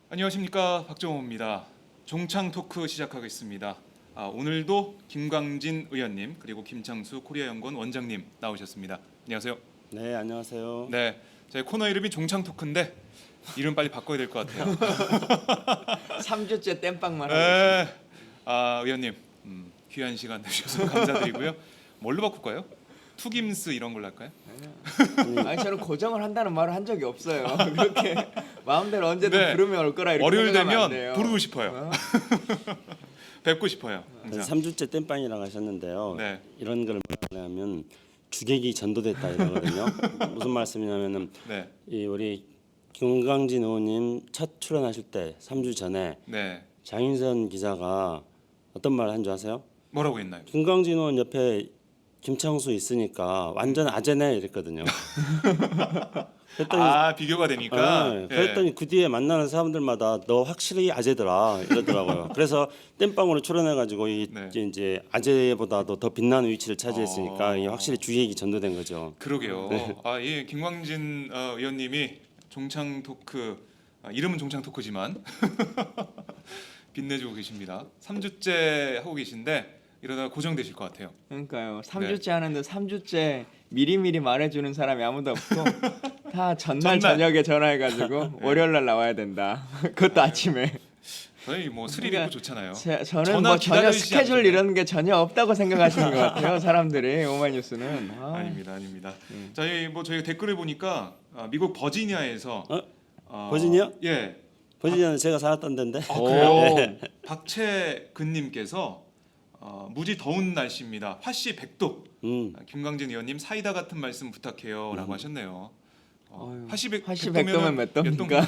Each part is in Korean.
안녕하십니까, 박정호입니다. 종창 토크 시작하겠습니다. 오늘도 김광진 의원님 그리고 김창수 코리아연구원 원장님 나오셨습니다. 안녕하세요. 네, 안녕하세요. 네, 저희 코너 이름이 종창 토크인데 이름 빨리 바꿔야 될 것 같아요. 3주째 땜빵만 하고 네, 의원님 귀한 시간 내주셔서 감사드리고요. 뭘로 바꿀까요? 투김스 이런 걸로 할까요? 있어요. 아니 저는 고정을 한다는 말을 한 적이 없어요. 그렇게 마음대로 언제든 네, 부르면 올 거라 이렇게 월요일 생각하면 안 되면 돼요. 부르고 싶어요. 뵙고 싶어요. 항상. 3주째 땜빵이라고 하셨는데요. 네. 이런 걸 뭐라 하면 주객이 전도됐다 이러거든요. 무슨 말씀이냐면은 네, 이 우리 김광진 의원님 첫 출연하실 때 3주 전에 네. 장윤선 기자가 어떤 말 한 줄 아세요? 뭐라고 했나요? 김광진 의원 옆에 김창수 있으니까 완전 아재네 이랬거든요. 그랬더니 비교가 되니까. 네, 그랬더니 그 뒤에 만나는 사람들마다 너 확실히 아재더라 이러더라고요. 그래서 땜빵으로 출연해가지고 네. 이제 아재보다도 더 빛나는 위치를 차지했으니까 이게 어. 확실히 주의액이 전도된 거죠. 그러게요. 예, 김광진 의원님이 종창 토크 이름은 종창 토크지만 빛내주고 계십니다. 3주째 하고 계신데 이러다가 고정되실 것 같아요. 그러니까요. 3주째 하는데 3주째 미리미리 말해주는 사람이 아무도 없고 다 전날 저녁에 전화해가지고 월요일 날 나와야 된다. 그것도 아침에. 저희 뭐 스릴 그러니까 있고 좋잖아요. 저는 전화 뭐 전혀 기다려주지 스케줄 않으셨나요? 이런 게 전혀 없다고 생각하시는 것 같아요. 사람들이 오마이뉴스는. 아닙니다, 아닙니다. 저희 댓글을 보니까 미국 버지니아에서 버지니아? 예. 버지니아는 제가 살았던 데인데. 그래요? 박채근님께서 무지 더운 날씨입니다. 화씨 100도. 김광진 의원님 사이다 같은 말씀 부탁해요라고 하셨네요. 화씨 100도면 몇 도입니까?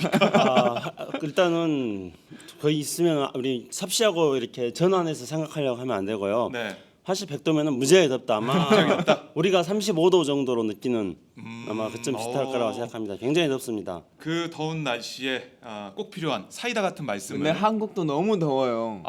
일단은 거의 있으면 우리 섭씨하고 이렇게 전환해서 생각하려고 하면 안 되고요. 네. 화씨 100도면은 무지하게 덥다. 아마 우리가 35도 정도로 느끼는 아마 그쯤 비슷할 거라고 생각합니다. 굉장히 덥습니다. 그 더운 날씨에 꼭 필요한 사이다 같은 근데 말씀을. 한국도 너무 더워요.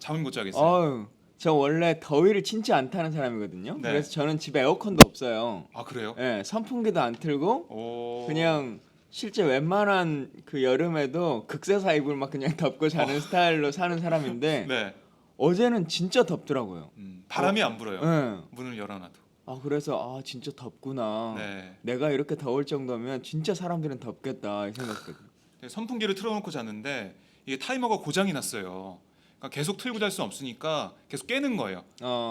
잠을 못 자겠어요. 저 원래 더위를 진짜 안 타는 사람이거든요. 네. 그래서 저는 집에 에어컨도 없어요. 그래요? 예, 선풍기도 안 틀고 그냥 실제 웬만한 그 여름에도 극세사 이불 막 그냥 덮고 자는 스타일로 사는 사람인데 네. 어제는 진짜 덥더라고요. 바람이 안 불어요. 예. 문을 열어놔도. 그래서 진짜 덥구나. 네. 내가 이렇게 더울 정도면 진짜 사람들은 덥겠다 이 생각했거든요. 선풍기를 틀어놓고 자는데 이게 타이머가 고장이 났어요. 그러니까 계속 틀고 잘 수 없으니까 계속 깨는 거예요.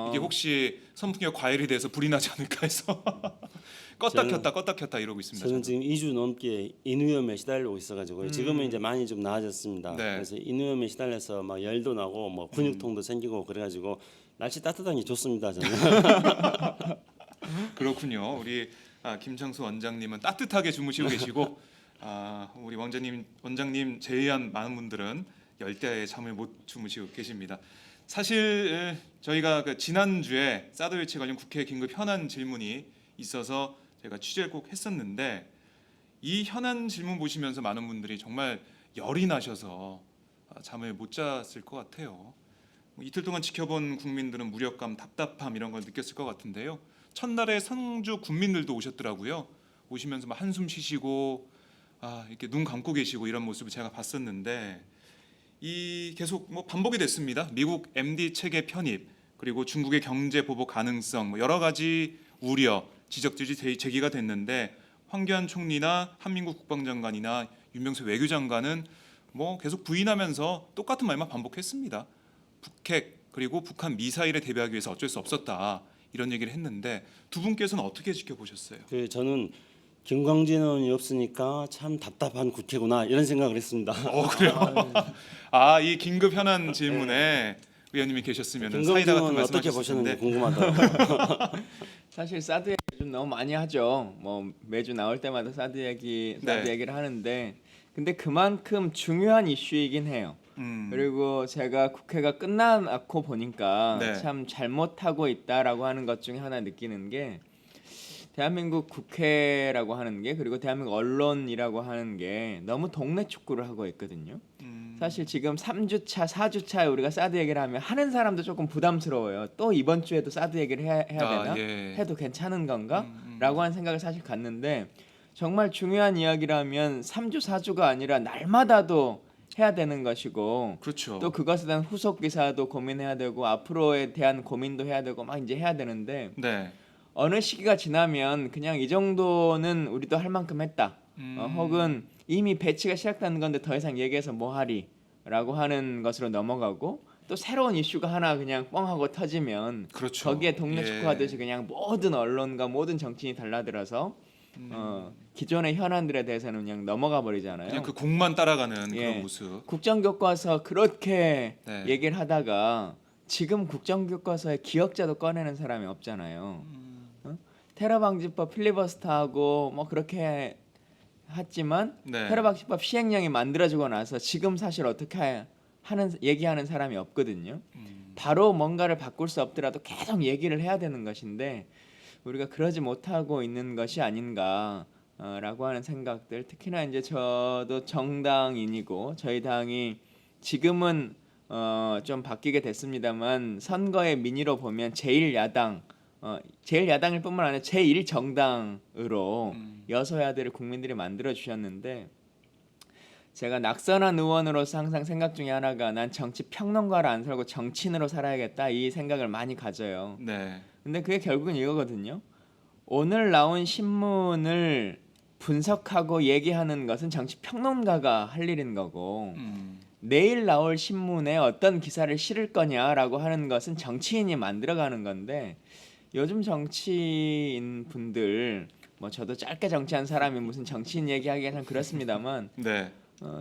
이게 혹시 선풍기가 과열이 돼서 불이 나지 않을까 해서 껐다 켰다 이러고 있습니다. 저는 지금 2주 넘게 인후염에 시달리고 있어가지고 지금은 이제 많이 좀 나아졌습니다. 네. 그래서 인후염에 시달려서 막 열도 나고 뭐 근육통도 생기고 그래가지고 날씨 따뜻한 게 좋습니다. 저는. 그렇군요. 우리 김창수 원장님은 따뜻하게 주무시고 계시고 우리 원장님 제외한 많은 분들은 열대야에 잠을 못 주무시고 계십니다. 사실 저희가 지난주에 사드 배치 관련 국회 긴급 현안 질문이 있어서 제가 취재를 꼭 했었는데 이 현안 질문 보시면서 많은 분들이 정말 열이 나셔서 잠을 못 잤을 것 같아요. 이틀 동안 지켜본 국민들은 무력감, 답답함 이런 걸 느꼈을 것 같은데요. 첫날에 성주 군민들도 오셨더라고요. 오시면서 막 한숨 쉬시고 이렇게 눈 감고 계시고 이런 모습을 제가 봤었는데 이 계속 반복이 됐습니다. 미국 MD 체계 편입 그리고 중국의 경제 보복 가능성 여러 가지 우려 지적들이 제기가 됐는데 황교안 총리나 한민국 국방장관이나 윤명세 외교장관은 계속 부인하면서 똑같은 말만 반복했습니다. 북핵 그리고 북한 미사일에 대비하기 위해서 어쩔 수 없었다 이런 얘기를 했는데 두 분께서는 어떻게 지켜보셨어요? 저는 김광진 의원이 없으니까 참 답답한 국회구나 이런 생각을 했습니다. 그래요? 이 긴급 현안 질문에 의원님이 계셨으면 김광진 사이다 같은 의원은 어떻게 말씀하셨을 보셨는지 텐데. 궁금하더라고요. 사실 사드 얘기 좀 너무 많이 하죠. 매주 나올 때마다 사드 얘기를 하는데 근데 그만큼 중요한 이슈이긴 해요. 그리고 제가 국회가 끝나고 보니까 네. 참 잘못하고 있다라고 하는 것 중에 하나 느끼는 게 대한민국 국회라고 하는 게 그리고 대한민국 언론이라고 하는 게 너무 동네 축구를 하고 있거든요. 사실 지금 3주차, 4주차에 우리가 사드 얘기를 하면 하는 사람도 조금 부담스러워요. 또 이번 주에도 사드 얘기를 해야 되나? 예. 해도 괜찮은 건가? 라고 하는 생각을 사실 갖는데 정말 중요한 이야기라면 3주, 4주가 아니라 날마다도 해야 되는 것이고 그렇죠. 또 그것에 대한 후속 기사도 고민해야 되고 앞으로에 대한 고민도 해야 되고 막 이제 해야 되는데 네. 어느 시기가 지나면 그냥 이 정도는 우리도 할 만큼 했다. 혹은 이미 배치가 시작되는 건데 더 이상 얘기해서 뭐 하리라고 하는 것으로 넘어가고 또 새로운 이슈가 하나 그냥 뻥 하고 터지면 그렇죠. 거기에 동네 예. 축구 하듯이 그냥 모든 언론과 모든 정치인이 달라들어서 기존의 현안들에 대해서는 그냥 넘어가 버리잖아요. 그냥 그 공만 따라가는 예. 그런 모습. 국정교과서 그렇게 네. 얘기를 하다가 지금 국정교과서에 기억자도 꺼내는 사람이 없잖아요. 테러 방지법 필리버스터하고 뭐 그렇게 했지만 네. 테러 방지법 시행령이 만들어지고 나서 지금 사실 어떻게 하는 얘기하는 사람이 없거든요. 바로 뭔가를 바꿀 수 없더라도 계속 얘기를 해야 되는 것인데 우리가 그러지 못하고 있는 것이 아닌가라고 하는 생각들. 특히나 이제 저도 정당인이고 저희 당이 지금은 좀 바뀌게 됐습니다만 선거의 민의로 보면 제1야당일 뿐만 아니라 제1정당으로 여소야대를 국민들이 만들어 주셨는데 제가 낙선한 의원으로서 항상 생각 중에 하나가 난 정치 평론가로 안 살고 정치인으로 살아야겠다 이 생각을 많이 가져요. 네. 근데 그게 결국은 이거거든요. 오늘 나온 신문을 분석하고 얘기하는 것은 정치 평론가가 할 일인 거고 내일 나올 신문에 어떤 기사를 실을 거냐라고 하는 것은 정치인이 만들어가는 건데 요즘 정치인 분들 뭐 저도 짧게 정치한 사람이 무슨 정치인 얘기하기가 참 그렇습니다만 네.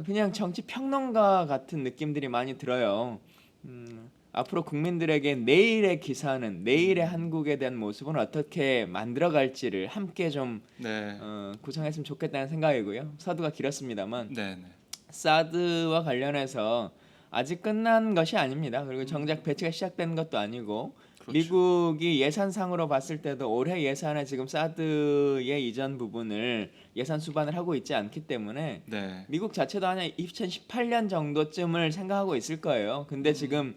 그냥 정치 평론가 같은 느낌들이 많이 들어요. 앞으로 국민들에게 내일의 기사는 내일의 한국에 대한 모습은 어떻게 만들어갈지를 함께 좀 네. 구상했으면 좋겠다는 생각이고요. 서두가 길었습니다만 네. 네. 사드와 관련해서 아직 끝난 것이 아닙니다. 그리고 정작 배치가 시작된 것도 아니고 그렇죠. 미국이 예산상으로 봤을 때도 올해 예산에 지금 사드의 이전 부분을 예산 수반을 하고 있지 않기 때문에 네. 미국 자체도 한 2018년 정도쯤을 생각하고 있을 거예요. 근데 지금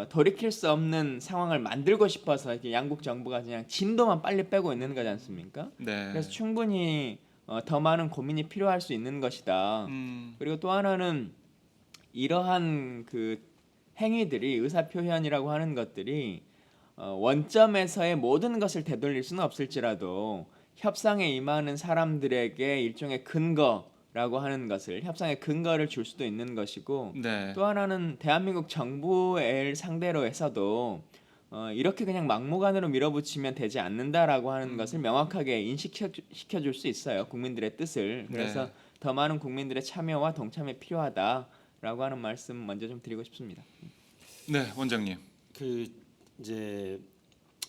돌이킬 수 없는 상황을 만들고 싶어서 이렇게 양국 정부가 그냥 진도만 빨리 빼고 있는 거지 않습니까? 네. 그래서 충분히 더 많은 고민이 필요할 수 있는 것이다. 그리고 또 하나는 이러한 그 행위들이 의사 표현이라고 하는 것들이 원점에서의 모든 것을 되돌릴 수는 없을지라도 협상에 임하는 사람들에게 일종의 근거라고 하는 것을 협상의 근거를 줄 수도 있는 것이고 네. 또 하나는 대한민국 정부를 상대로 해서도 이렇게 그냥 막무가내로 밀어붙이면 되지 않는다라고 하는 것을 명확하게 인식시켜 줄 수 있어요. 국민들의 뜻을. 그래서 네. 더 많은 국민들의 참여와 동참이 필요하다라고 하는 말씀 먼저 좀 드리고 싶습니다. 네, 원장님. 그 이제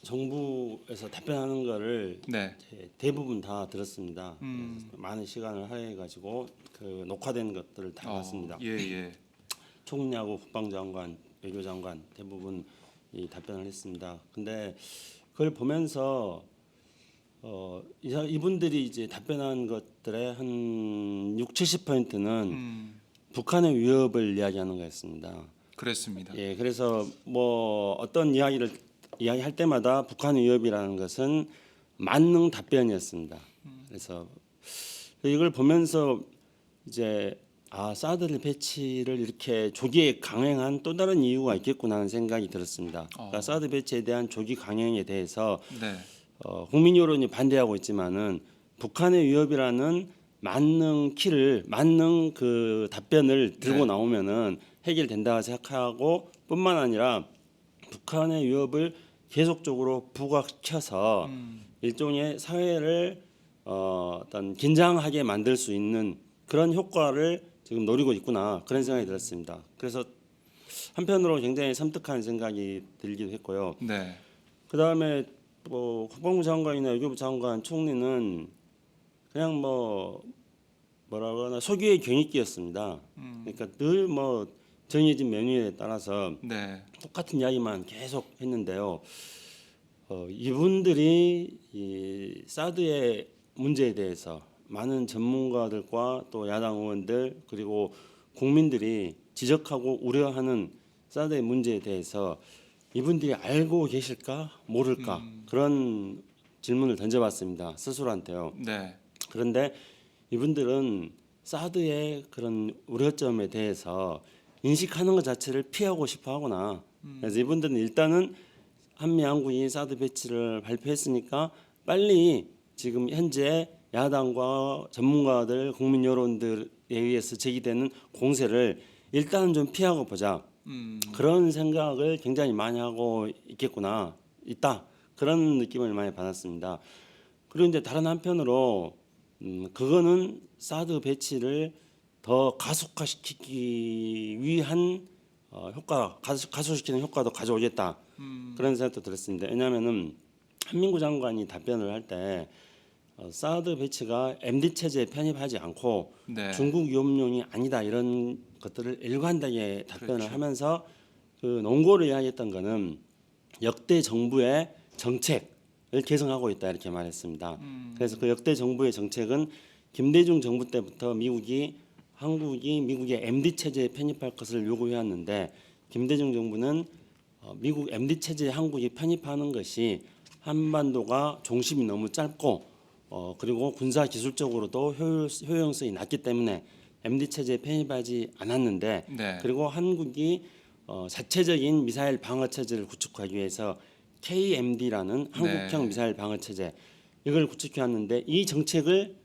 정부에서 답변하는 거를 네. 이제 대부분 다 들었습니다. 그래서 많은 시간을 할애해 가지고 그 녹화된 것들을 다 봤습니다. 예, 예. 총리하고 국방장관, 외교장관 대부분 이 답변을 했습니다. 근데 그걸 보면서 이분들이 이제 답변한 것들의 한 60~70%는 북한의 위협을 이야기하는 거였습니다. 그랬습니다. 예, 그래서 뭐 어떤 이야기를 이야기할 때마다 북한 위협이라는 것은 만능 답변이었습니다. 그래서 이걸 보면서 이제 사드 배치를 이렇게 조기 강행한 또 다른 이유가 있겠구나 하는 생각이 들었습니다. 그러니까 사드 배치에 대한 조기 강행에 대해서 네. 국민 여론이 반대하고 있지만은 북한의 위협이라는 만능 그 답변을 들고 네. 나오면은 해결된다 생각하고 뿐만 아니라 북한의 위협을 계속적으로 부각시켜서 일종의 사회를 어떤 긴장하게 만들 수 있는 그런 효과를 지금 노리고 있구나 그런 생각이 들었습니다. 그래서 한편으로 굉장히 섬뜩한 생각이 들기도 했고요. 네. 그다음에 뭐 국방부 장관이나 외교부 장관, 총리는 그냥 뭐라고 하나 소규의 경익기였습니다. 그러니까 늘 뭐 정해진 메뉴에 따라서 네. 똑같은 이야기만 계속 했는데요. 이분들이 이 사드의 문제에 대해서 많은 전문가들과 또 야당 의원들 그리고 국민들이 지적하고 우려하는 사드의 문제에 대해서 이분들이 알고 계실까 모를까 그런 질문을 던져봤습니다. 스스로한테요. 네. 그런데 이분들은 사드의 그런 우려점에 대해서 인식하는 것 자체를 피하고 싶어하구나. 그래서 이분들은 일단은 한미 양국이 사드 배치를 발표했으니까 빨리 지금 현재 야당과 전문가들, 국민 여론들에 의해서 제기되는 공세를 일단은 좀 피하고 보자. 그런 생각을 굉장히 많이 하고 있다. 그런 느낌을 많이 받았습니다. 그리고 이제 다른 한편으로 그거는 사드 배치를 더 가속화시키기 위한 가속시키는 효과도 가져오겠다. 그런 생각도 들었습니다. 왜냐하면은 한민구 장관이 답변을 할 때 사드 배치가 MD 체제에 편입하지 않고 네. 중국 위협용이 아니다 이런 것들을 일관되게 답변을 그렇죠. 하면서 그 논거를 이야기했던 거는 역대 정부의 정책을 개선하고 있다 이렇게 말했습니다. 그래서 그 역대 정부의 정책은 김대중 정부 때부터 한국이 미국의 MD 체제에 편입할 것을 요구해왔는데 김대중 정부는 미국 MD 체제에 한국이 편입하는 것이 한반도가 종심이 너무 짧고 그리고 군사 기술적으로도 효용성이 낮기 때문에 MD 체제에 편입하지 않았는데 네. 그리고 한국이 자체적인 미사일 방어 체제를 구축하기 위해서 KMD라는 한국형 네. 미사일 방어 체제 이걸 구축해 왔는데 이 정책을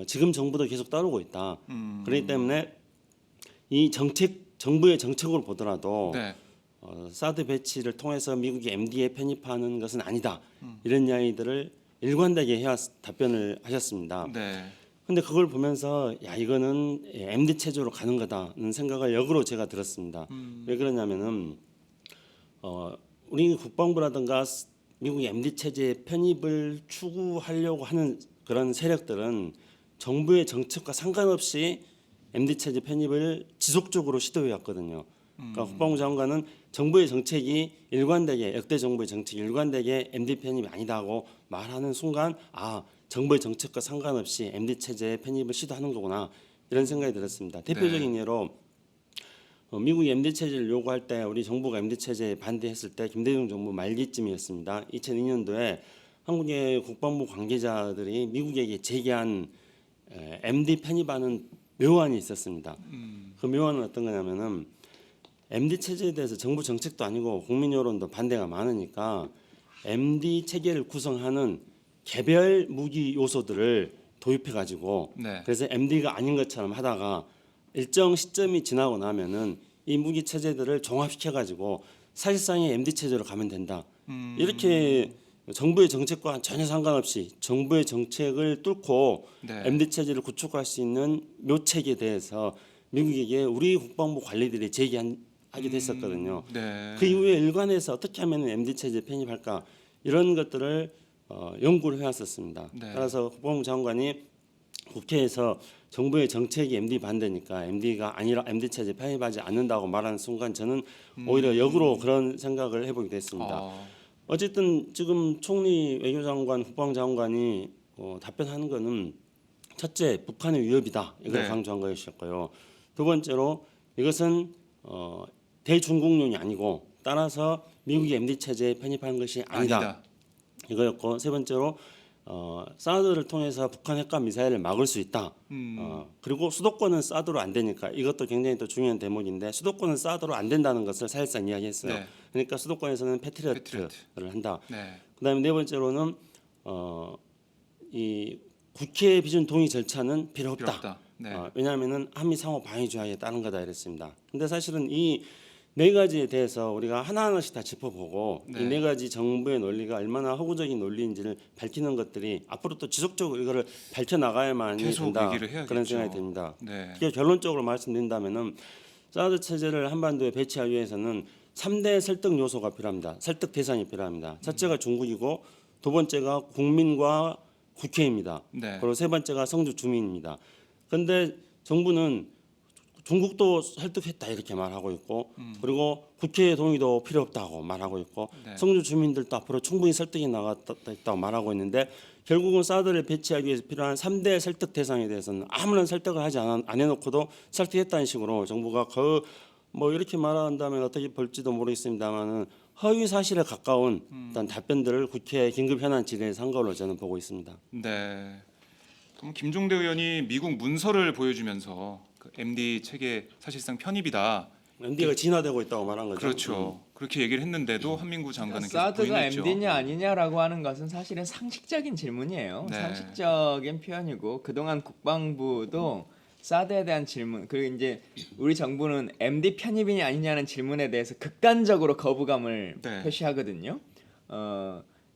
지금 정부도 계속 따르고 있다. 그렇기 때문에 이 정부의 정책으로 보더라도 네. 사드 배치를 통해서 미국이 MD에 편입하는 것은 아니다. 이런 이야기들을 일관되게 답변을 하셨습니다. 네. 근데 그걸 보면서 야 이거는 MD 체제로 가는 거다는 생각을 역으로 제가 들었습니다. 왜 그러냐면은 우리 국방부라든가 미국의 MD 체제의 편입을 추구하려고 하는 그런 세력들은 정부의 정책과 상관없이 MD 체제 편입을 지속적으로 시도해 왔거든요. 그러니까 국방부 장관은 정부의 정책이 일관되게 역대 정부의 정책이 일관되게 MD 편입이 아니다고 말하는 순간 정부의 정책과 상관없이 MD 체제의 편입을 시도하는 거구나 이런 생각이 들었습니다. 대표적인 예로 미국이 MD 체제를 요구할 때 우리 정부가 MD 체제에 반대했을 때 김대중 정부 말기쯤이었습니다. 2002년도에 한국의 국방부 관계자들이 미국에게 제기한 MD 편입하는 묘안이 있었습니다. 그 묘안은 어떤 거냐면은 MD 체제에 대해서 정부 정책도 아니고 국민 여론도 반대가 많으니까 MD 체계를 구성하는 개별 무기 요소들을 도입해 가지고 네. 그래서 MD가 아닌 것처럼 하다가 일정 시점이 지나고 나면은 이 무기 체제들을 종합시켜 가지고 사실상의 MD 체제로 가면 된다. 이렇게 정부의 정책과 전혀 상관없이 정부의 정책을 뚫고 네. MD 체제를 구축할 수 있는 묘책에 대해서 미국에게 우리 국방부 관리들이 제기하기도 했었거든요. 네. 그 이후에 일관해서 어떻게 하면 MD 체제 편입할까 이런 것들을 연구를 해왔었습니다. 네. 따라서 국방부 장관이 국회에서 정부의 정책이 MD 반대니까 MD가 아니라 MD 체제 편입하지 않는다고 말하는 순간 저는 오히려 역으로 그런 생각을 해보게 됐습니다. 어쨌든 지금 총리, 외교장관, 국방장관이 답변하는 거는 첫째 북한의 위협이다 이걸 네. 강조한 것이었고요. 두 번째로 이것은 대중국용이 아니고 따라서 미국이 MD 체제에 편입하는 것이 아니다. 이거였고 세 번째로 사드를 통해서 북한 핵과 미사일을 막을 수 있다. 그리고 수도권은 사드로 안 되니까 이것도 굉장히 또 중요한 대목인데 수도권은 사드로 안 된다는 것을 사실상 이야기했어요. 네. 그러니까 수도권에서는 패트리어트를 한다. 네. 그다음에 네 번째로는 이 국회 비준 동의 절차는 필요 없다. 네. 왜냐하면은 한미 상호 방위 조약에 따른 거다 이랬습니다. 근데 사실은 이 네 가지에 대해서 우리가 하나하나씩 다 짚어보고 네. 이 네 가지 정부의 논리가 얼마나 허구적인 논리인지를 밝히는 것들이 앞으로 또 지속적으로 이거를 밝혀 나가야만 계속 된다 얘기를 해야겠죠. 그런 생각이 듭니다. 네. 그게 결론적으로 말씀드린다면은 사드 체제를 한반도에 배치하기 위해서는 3대 설득 요소가 필요합니다. 설득 대상이 필요합니다. 첫째가 중국이고 두 번째가 국민과 국회입니다. 네. 그리고 세 번째가 성주 주민입니다. 그런데 정부는 중국도 설득했다 이렇게 말하고 있고 그리고 국회의 동의도 필요 없다고 말하고 있고 네. 성주 주민들도 앞으로 충분히 설득이 나갔다고 말하고 있는데 결국은 사드를 배치하기 위해서 필요한 3대 설득 대상에 대해서는 아무런 설득을 안 해놓고도 설득했다는 식으로 정부가 뭐 이렇게 말한다면 어떻게 볼지도 모르겠습니다만은 허위 사실에 가까운 어떤 답변들을 국회 긴급 현안 질의에서 한 걸로 저는 보고 있습니다. 네. 그럼 김종대 의원이 미국 문서를 보여주면서 그 MD 체계 사실상 편입이다. MD가 진화되고 있다고 말한 거죠. 그렇죠. 그렇게 얘기를 했는데도 한민구 장관은 계속 사드가 부인했죠. MD냐 아니냐라고 하는 것은 사실은 상식적인 질문이에요. 네. 상식적인 표현이고 그동안 국방부도 사드에 대한 질문 그리고 이제 우리 정부는 MD 편입이냐 아니냐는 질문에 대해서 극단적으로 거부감을 네. 표시하거든요.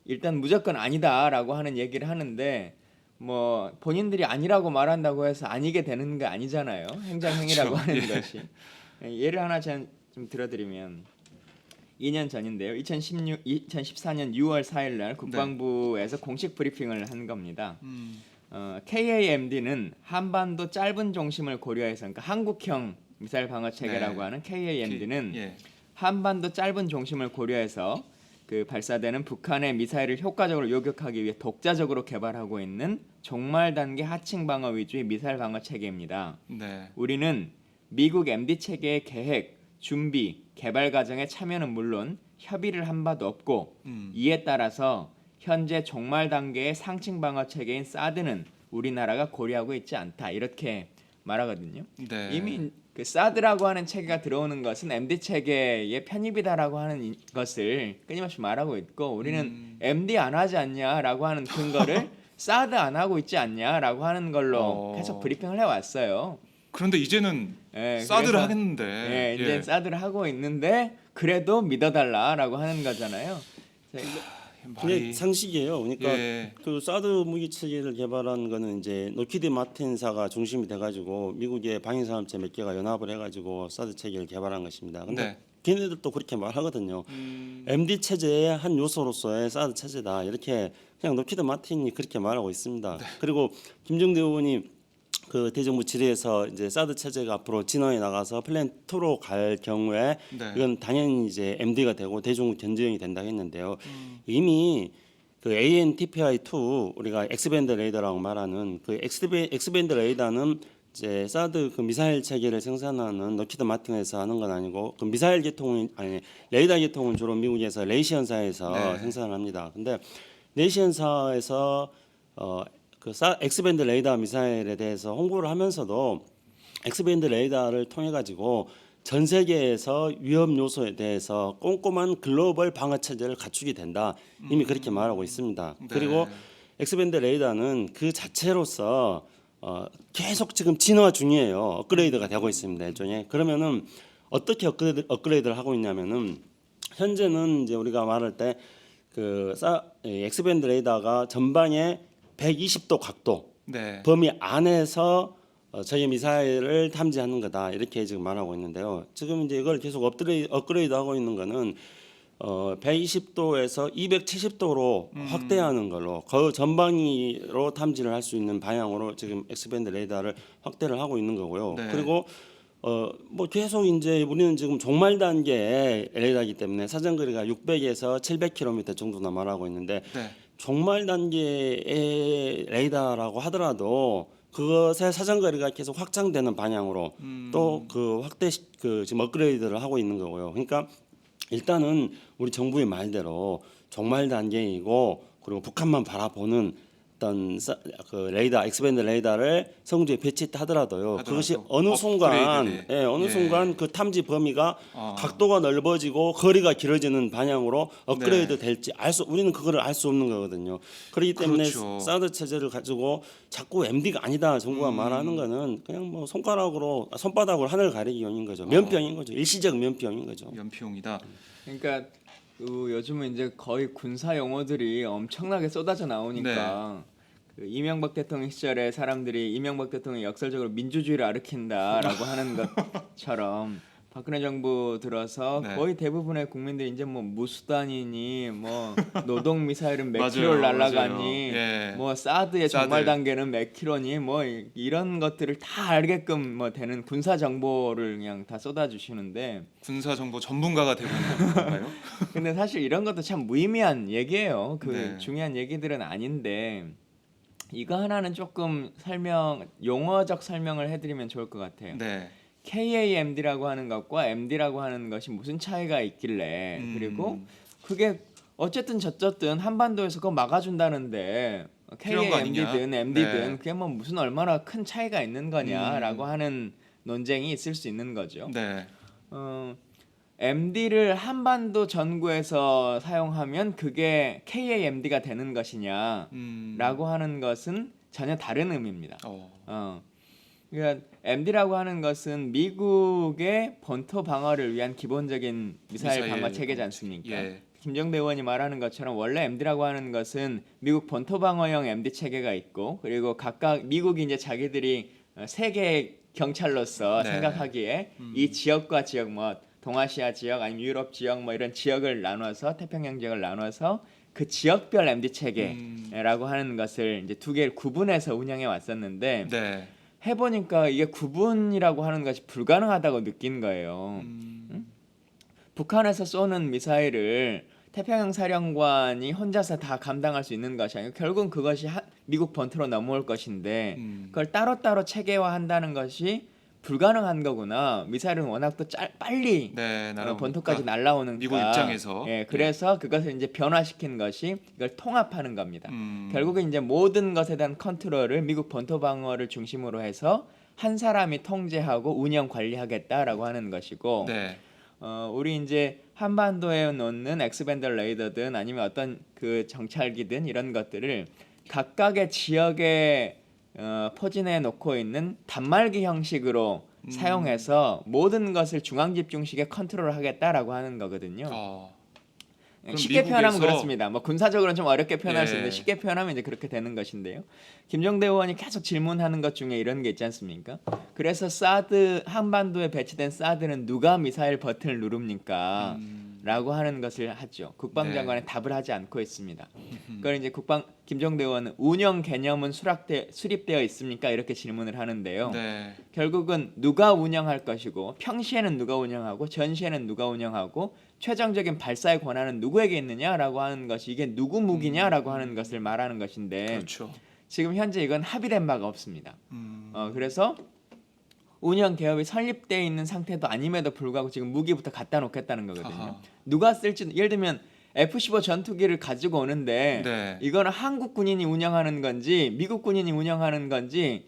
일단 무조건 아니다라고 하는 얘기를 하는데 뭐 본인들이 아니라고 말한다고 해서 아니게 되는 게 아니잖아요. 행정행위라고 그렇죠. 하는 예. 것이. 예를 하나 좀 들어드리면 2년 전인데요. 2014년 6월 4일 날 국방부에서 공식 브리핑을 한 겁니다. KAMD는 한반도 짧은 종심을 고려해서 그러니까 한국형 미사일 방어 체계라고 네. 하는 KAMD는 예. 한반도 짧은 종심을 고려해서 그 발사되는 북한의 미사일을 효과적으로 요격하기 위해 독자적으로 개발하고 있는 종말 단계 하층 방어 위주의 미사일 방어 체계입니다. 네. 우리는 미국 MD 체계의 계획, 준비, 개발 과정에 참여는 물론 협의를 한 바도 없고 이에 따라서 현재 종말 단계의 상층 방어 체계인 사드는 우리나라가 고려하고 있지 않다 이렇게 말하거든요. 네. 이미 그 사드라고 하는 체계가 들어오는 것은 MD 체계의 편입이다라고 하는 것을 끊임없이 말하고 있고 우리는 MD 안 하지 않냐라고 하는 근거를 사드 안 하고 있지 않냐라고 하는 걸로 계속 브리핑을 해왔어요. 그런데 이제는 예, 사드를 그래서, 하겠는데. 예, 이제 사드를 하고 있는데 그래도 믿어달라라고 하는 거잖아요. 그게 상식이에요. 그러니까 예. 그 사드 무기 체계를 개발한 거는 이제 로키드 마틴사가 중심이 돼가지고 미국의 방위산업체 몇 개가 연합을 해가지고 사드 체계를 개발한 것입니다. 근데 네. 걔네들도 그렇게 말하거든요. MD 체제의 한 요소로서의 사드 체제다. 이렇게 그냥 로키드 마틴이 그렇게 말하고 있습니다. 그리고 김종대 의원이 그 대정부 질의에서 이제 사드 체제가 앞으로 진화해 나가서 플랜 2로 갈 경우에 네. 이건 당연히 이제 MD가 되고 대중국 견제용이 된다고 했는데요. 이미 그 ANTPI-2 우리가 엑스밴드 레이더라고 말하는 그 엑스밴드 레이더는 이제 사드 그 미사일 체계를 생산하는 럭히드 마틴에서 하는 건 아니고 그 미사일 계통은 아니 레이더 계통은 주로 미국에서 레이시언사에서 네. 생산을 합니다. 근데 레이시언사에서 그 엑스밴드 레이더 미사일에 대해서 홍보를 하면서도 엑스밴드 레이더를 통해 가지고 전 세계에서 위험 요소에 대해서 꼼꼼한 글로벌 방어 체제를 갖추게 된다. 이미 그렇게 말하고 있습니다. 네. 그리고 엑스밴드 레이더는 그 자체로서 계속 지금 진화 중이에요. 업그레이드가 되고 있습니다. 일종의. 그러면은 어떻게 업그레이드를 하고 있냐면은 현재는 이제 우리가 말할 때 그 엑스밴드 레이더가 전방에 120도 각도 네. 범위 안에서 저희 미사일을 탐지하는 거다 이렇게 지금 말하고 있는데요. 지금 이제 이걸 계속 업그레이드하고 있는 거는 120도에서 270도로 확대하는 걸로 그 전방위로 탐지를 할 수 있는 방향으로 지금 엑스밴드 레이더를 확대를 하고 있는 거고요. 네. 그리고 뭐 계속 이제 우리는 지금 종말 단계의 레이더이기 때문에 사정거리가 600에서 700km 정도나 말하고 있는데 네. 종말 단계의 레이더라고 하더라도 그것의 사정거리가 계속 확장되는 방향으로 또 그 확대 그 지금 업그레이드를 하고 있는 거고요. 그러니까 일단은 우리 정부의 말대로 종말 단계이고 그리고 북한만 바라보는 어떤 그 레이더 엑스밴드 레이더를 성주에 배치하더라도요. 그것이 어느 순간 어느 순간 그 탐지 범위가 각도가 넓어지고 거리가 길어지는 방향으로 업그레이드 될지 우리는 그거를 알 수 없는 거거든요. 그렇기 때문에 그렇죠. 사드 체제를 가지고 자꾸 MD가 아니다 정부가 말하는 거는 그냥 뭐 손바닥으로 하늘 가리기용인 거죠. 면병인 거죠. 일시적 면병인 거죠. 연피용이다. 그러니까 요즘은 이제 거의 군사 용어들이 엄청나게 쏟아져 나오니까 그 이명박 대통령 시절에 사람들이 이명박 대통령이 역설적으로 민주주의를 아르킨다라고 하는 것처럼 박근혜 정부 들어서 네. 거의 대부분의 국민들이 이제 뭐 무수단이니 뭐 노동 미사일은 몇 맞아요, 킬로를 맞아요. 날아가니 예. 뭐 사드의 사드. 종말 단계는 몇 킬로니 뭐 이런 것들을 다 알게끔 뭐 되는 군사 정보를 그냥 다 쏟아주시는데 군사 정보 전문가가 되고 있는 건가요? 근데 사실 이런 것도 참 무의미한 얘기예요. 그 네. 중요한 얘기들은 아닌데 이거 하나는 조금 용어적 설명을 해드리면 좋을 것 같아요. 네. KAMD라고 하는 것과 MD라고 하는 것이 무슨 차이가 있길래 그리고 그게 어쨌든 저쨌든 한반도에서 그거 막아준다는데 필요한 거 아니냐? KAMD든 MD든 네. 그게 뭐 무슨 얼마나 큰 차이가 있는 거냐라고 음. 하는 논쟁이 있을 수 있는 거죠. 네. MD를 한반도 전구에서 사용하면 그게 KAMD가 되는 것이냐라고 하는 것은 전혀 다른 의미입니다. 그러니까 MD라고 하는 것은 미국의 본토 방어를 위한 기본적인 미사일 방어 체계지 않습니까? 예. 김정대 의원이 말하는 것처럼 원래 MD라고 하는 것은 미국 본토 방어용 MD 체계가 있고 그리고 각각 미국이 이제 자기들이 세계 경찰로서 네. 생각하기에 이 지역과 지역 뭐 동아시아 지역 아니면 유럽 지역 뭐 이런 지역을 나눠서 태평양 지역을 나눠서 그 지역별 MD 체계라고 하는 것을 이제 두 개를 구분해서 운영해 왔었는데 네. 해보니까 이게 구분이라고 하는 것이 불가능하다고 느낀 거예요. 북한에서 쏘는 미사일을 태평양 사령관이 혼자서 다 감당할 수 있는 것이 아니고 결국은 그것이 미국 본토로 넘어올 것인데 그걸 따로따로 체계화한다는 것이 불가능한 거구나. 미사일은 워낙 또 빨리 네, 본토까지 날아오는 미국 입장에서 그래서 그것을 이제 변화시킨 것이 이걸 통합하는 겁니다. 결국은 이제 모든 것에 대한 컨트롤을 미국 본토 방어를 중심으로 해서 한 사람이 통제하고 운영 관리하겠다라고 하는 것이고 네. 우리 이제 한반도에 놓는 엑스밴더 레이더든 아니면 어떤 그 정찰기든 이런 것들을 각각의 지역에 포진해 놓고 있는 단말기 형식으로 사용해서 모든 것을 중앙 집중식에 컨트롤을 하겠다라고 하는 거거든요. 그럼 쉽게 표현하면 미국에서- 그렇습니다. 뭐 군사적으로는 좀 어렵게 표현할 수 예. 있는데 쉽게 표현하면 이제 그렇게 되는 것인데요. 김정대 의원이 계속 질문하는 것 중에 이런 게 있지 않습니까? 그래서 사드 한반도에 배치된 사드는 누가 미사일 버튼을 누릅니까? 라고 하는 것을 하죠. 국방장관은 답을 하지 않고 있습니다. 그걸 이제 김정대 의원은 운영 개념은 수립되어 있습니까? 이렇게 질문을 하는데요. 네. 결국은 누가 운영할 것이고 평시에는 누가 운영하고 전시에는 누가 운영하고 최종적인 발사의 권한은 누구에게 있느냐라고 하는 것이 이게 누구 무기냐라고 하는 것을 말하는 것인데 그렇죠. 지금 현재 이건 합의된 바가 없습니다. 그래서 운영 개업이 설립되어 있는 상태도 아님에도 불구하고 지금 무기부터 갖다 놓겠다는 거거든요. 아하. 누가 쓸지 예를 들면 F-15 전투기를 가지고 오는데 네. 이거는 한국 군인이 운영하는 건지 미국 군인이 운영하는 건지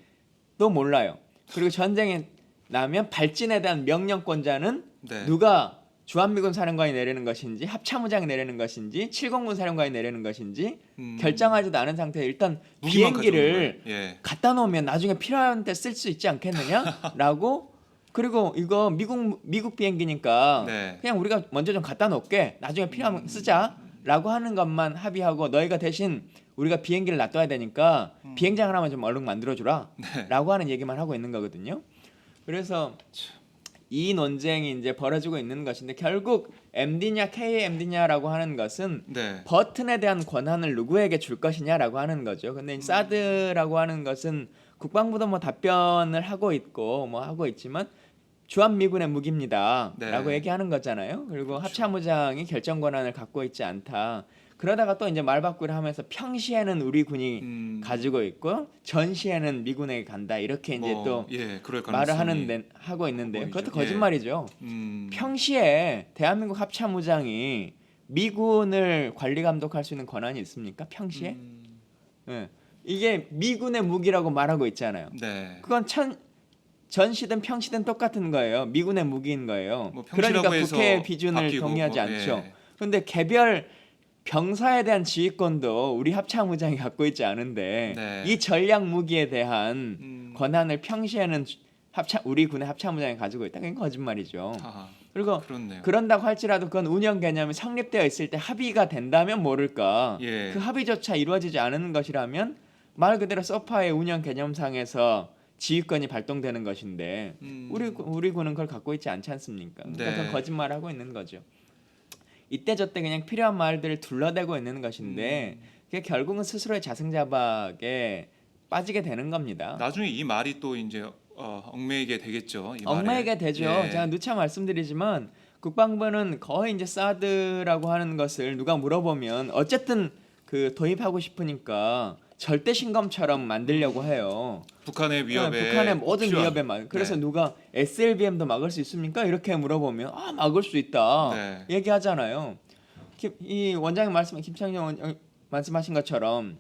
또 몰라요. 그리고 전쟁이 나면 발진에 대한 명령권자는 네. 누가 주한미군 사령관이 내리는 것인지 합참의장이 내리는 것인지 7공군 사령관이 내리는 것인지 결정하지도 않은 상태에 일단 무기만 비행기를 가져오는 거예요. 예. 갖다 놓으면 나중에 필요한 때 쓸 수 있지 않겠느냐라고 그리고 이거 미국 비행기니까 네. 그냥 우리가 먼저 좀 갖다 놓을게 나중에 필요하면 쓰자라고 하는 것만 합의하고 너희가 대신 우리가 비행기를 놔둬야 되니까 비행장 하나만 좀 얼른 만들어주라라고 하는 얘기만 하고 있는 거거든요. 그래서 이 논쟁이 이제 벌어지고 있는 것인데 결국 MD냐 KAMD냐라고 하는 것은 네. 버튼에 대한 권한을 누구에게 줄 것이냐라고 하는 거죠. 근데 이 사드라고 하는 것은 국방부도 뭐 답변을 하고 있고 뭐 하고 있지만 주한미군의 무기입니다라고 네. 얘기하는 거잖아요. 그리고 합참의장이 결정 권한을 갖고 있지 않다. 그러다가 또 이제 말바꾸를 하면서 평시에는 우리 군이 가지고 있고 전시에는 미군에게 간다 이렇게 이제 또 예, 그럴 말을 가능성이 하고 있는데요. 보이죠. 그것도 거짓말이죠. 평시에 대한민국 합참의장이 미군을 관리 감독할 수 있는 권한이 있습니까? 평시에? 예. 이게 미군의 무기라고 말하고 있잖아요. 네. 그건 전시든 평시든 똑같은 거예요. 미군의 무기인 거예요. 뭐 평시라고 그러니까 해서 국회의 비준을 바뀌고 동의하지 뭐, 않죠. 예. 그런데 개별 병사에 대한 지휘권도 우리 합참의장이 갖고 있지 않은데 네. 이 전략 무기에 대한 권한을 평시에는 우리 군의 합참의장이 가지고 있다. 그건 거짓말이죠. 아하, 그리고 그렇네요. 그런다고 할지라도 그건 운영 개념이 성립되어 있을 때 합의가 된다면 모를까. 예. 그 합의조차 이루어지지 않은 것이라면 말 그대로 소파의 운영 개념상에서 지휘권이 발동되는 것인데 우리 군은 그걸 갖고 있지 않지 않습니까? 그러니까 네. 그건 거짓말하고 있는 거죠. 이때 저때 그냥 필요한 말들을 둘러대고 있는 것인데 그게 결국은 스스로의 자승자박에 빠지게 되는 겁니다. 나중에 이 말이 또 이제 얽매이게 되겠죠. 이 말에. 얽매이게 되죠. 예. 제가 누차 말씀드리지만 국방부는 거의 이제 사드라고 하는 것을 누가 물어보면 어쨌든 그 도입하고 싶으니까 절대 신검처럼 만들려고 해요. 북한의 위협에 북한의 모든 필요한- 위협에 막 그래서 네. 누가 SLBM도 막을 수 있습니까? 이렇게 물어보면 막을 수 있다 네. 얘기하잖아요. 이 원장님 김창룡 말씀하신 것처럼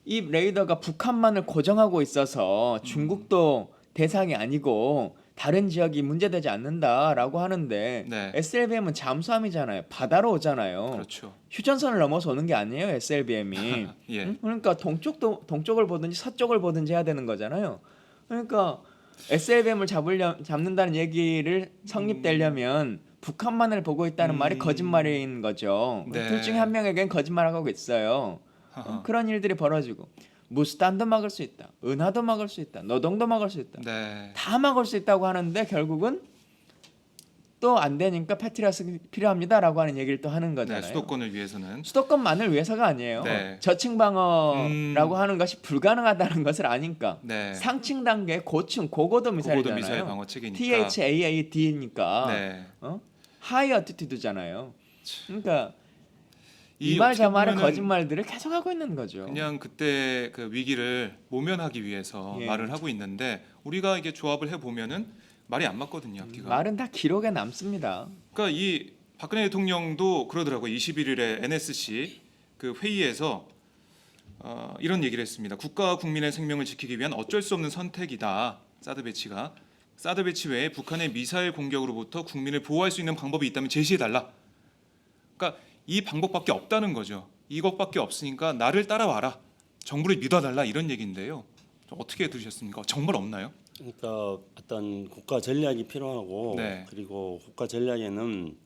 이 레이더가 북한만을 고정하고 있어서 중국도 대상이 아니고 다른 지역이 문제되지 않는다라고 하는데 네. SLBM은 잠수함이잖아요. 바다로 오잖아요. 그렇죠. 휴전선을 넘어서 오는 게 아니에요. SLBM이. 예. 그러니까 동쪽을 보든지 서쪽을 보든지 해야 되는 거잖아요. 그러니까 SLBM을 잡는다는 얘기를 성립되려면 북한만을 보고 있다는 말이 거짓말인 거죠. 네. 둘 중에 한 명에겐 거짓말하고 있어요. 그런 일들이 벌어지고 무스탄도 막을 수 있다. 은하도 막을 수 있다. 노동도 막을 수 있다. 네. 다 막을 수 있다고 하는데 결국은 또 안 되니까 패트리어트 필요합니다라고 하는 얘기를 또 하는 네. 거잖아요. 수도권을 위해서는 수도권만을 위해서가 아니에요. 네. 저층 방어라고 하는 것이 불가능하다는 것을 아니까 네. 상층 단계 고층 고고도 미사일이잖아요. 고고도 미사일 방어 체계니까. THAAD니까 네. 하이 어티튜드잖아요. 그러니까 이 이말 어떻게 저말의 보면은 거짓말들을 계속하고 있는 거죠. 그냥 그때 그 위기를 모면하기 위해서 예. 말을 하고 있는데 우리가 이게 조합을 해 보면은 말이 안 맞거든요. 앞뒤가. 말은 다 기록에 남습니다. 그러니까 이 박근혜 대통령도 그러더라고요. 21일에 NSC 그 회의에서 이런 얘기를 했습니다. 국가와 국민의 생명을 지키기 위한 어쩔 수 없는 선택이다. 사드 배치가. 사드 배치 외에 북한의 미사일 공격으로부터 국민을 보호할 수 있는 방법이 있다면 제시해 달라. 그러니까 이 방법밖에 없다는 거죠. 이것밖에 없으니까 나를 따라와라. 정부를 믿어달라 이런 얘기인데요. 어떻게 들으셨습니까? 정말 없나요? 그러니까 어떤 국가 전략이 필요하고 네. 그리고 국가 전략에는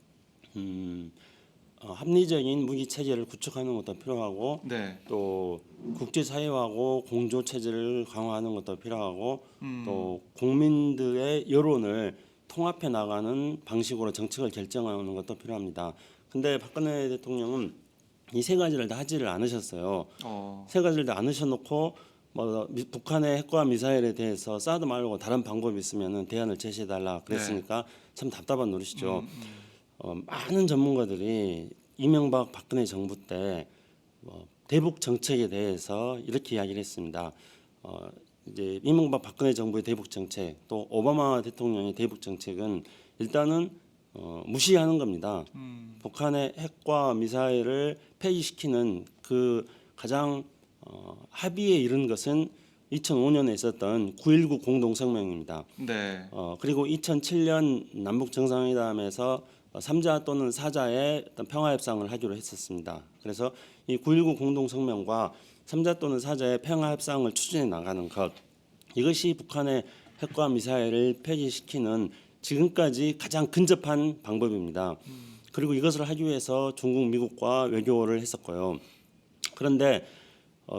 합리적인 무기 체제를 구축하는 것도 필요하고 네. 또 국제 사회하고 공조 체제를 강화하는 것도 필요하고 음. 또 국민들의 여론을 통합해 나가는 방식으로 정책을 결정하는 것도 필요합니다. 근데 박근혜 대통령은 이 세 가지를 다 하지를 않으셨어요. 세 가지를 다 않으셔놓고 뭐 북한의 핵과 미사일에 대해서 사드 말고 다른 방법이 있으면은 대안을 제시해달라 그랬으니까 참 답답한 노릇이죠. 많은 전문가들이 이명박 박근혜 정부 때 대북 정책에 대해서 이렇게 이야기를 했습니다. 이제 이명박 박근혜 정부의 대북 정책 또 오바마 대통령의 대북 정책은 일단은 무시하는 겁니다. 북한의 핵과 미사일을 폐기시키는 그 가장 합의에 이른 것은 2005년에 있었던 9.19 공동성명입니다. 네. 그리고 2007년 남북 정상회담에서 3자 또는 4자의 어떤 평화협상을 하기로 했었습니다. 그래서 이 9.19 공동성명과 3자 또는 4자의 평화협상을 추진해 나가는 것 이것이 북한의 핵과 미사일을 폐기시키는 지금까지 가장 근접한 방법입니다. 그리고 이것을 하기 위해서 중국, 미국과 외교를 했었고요. 그런데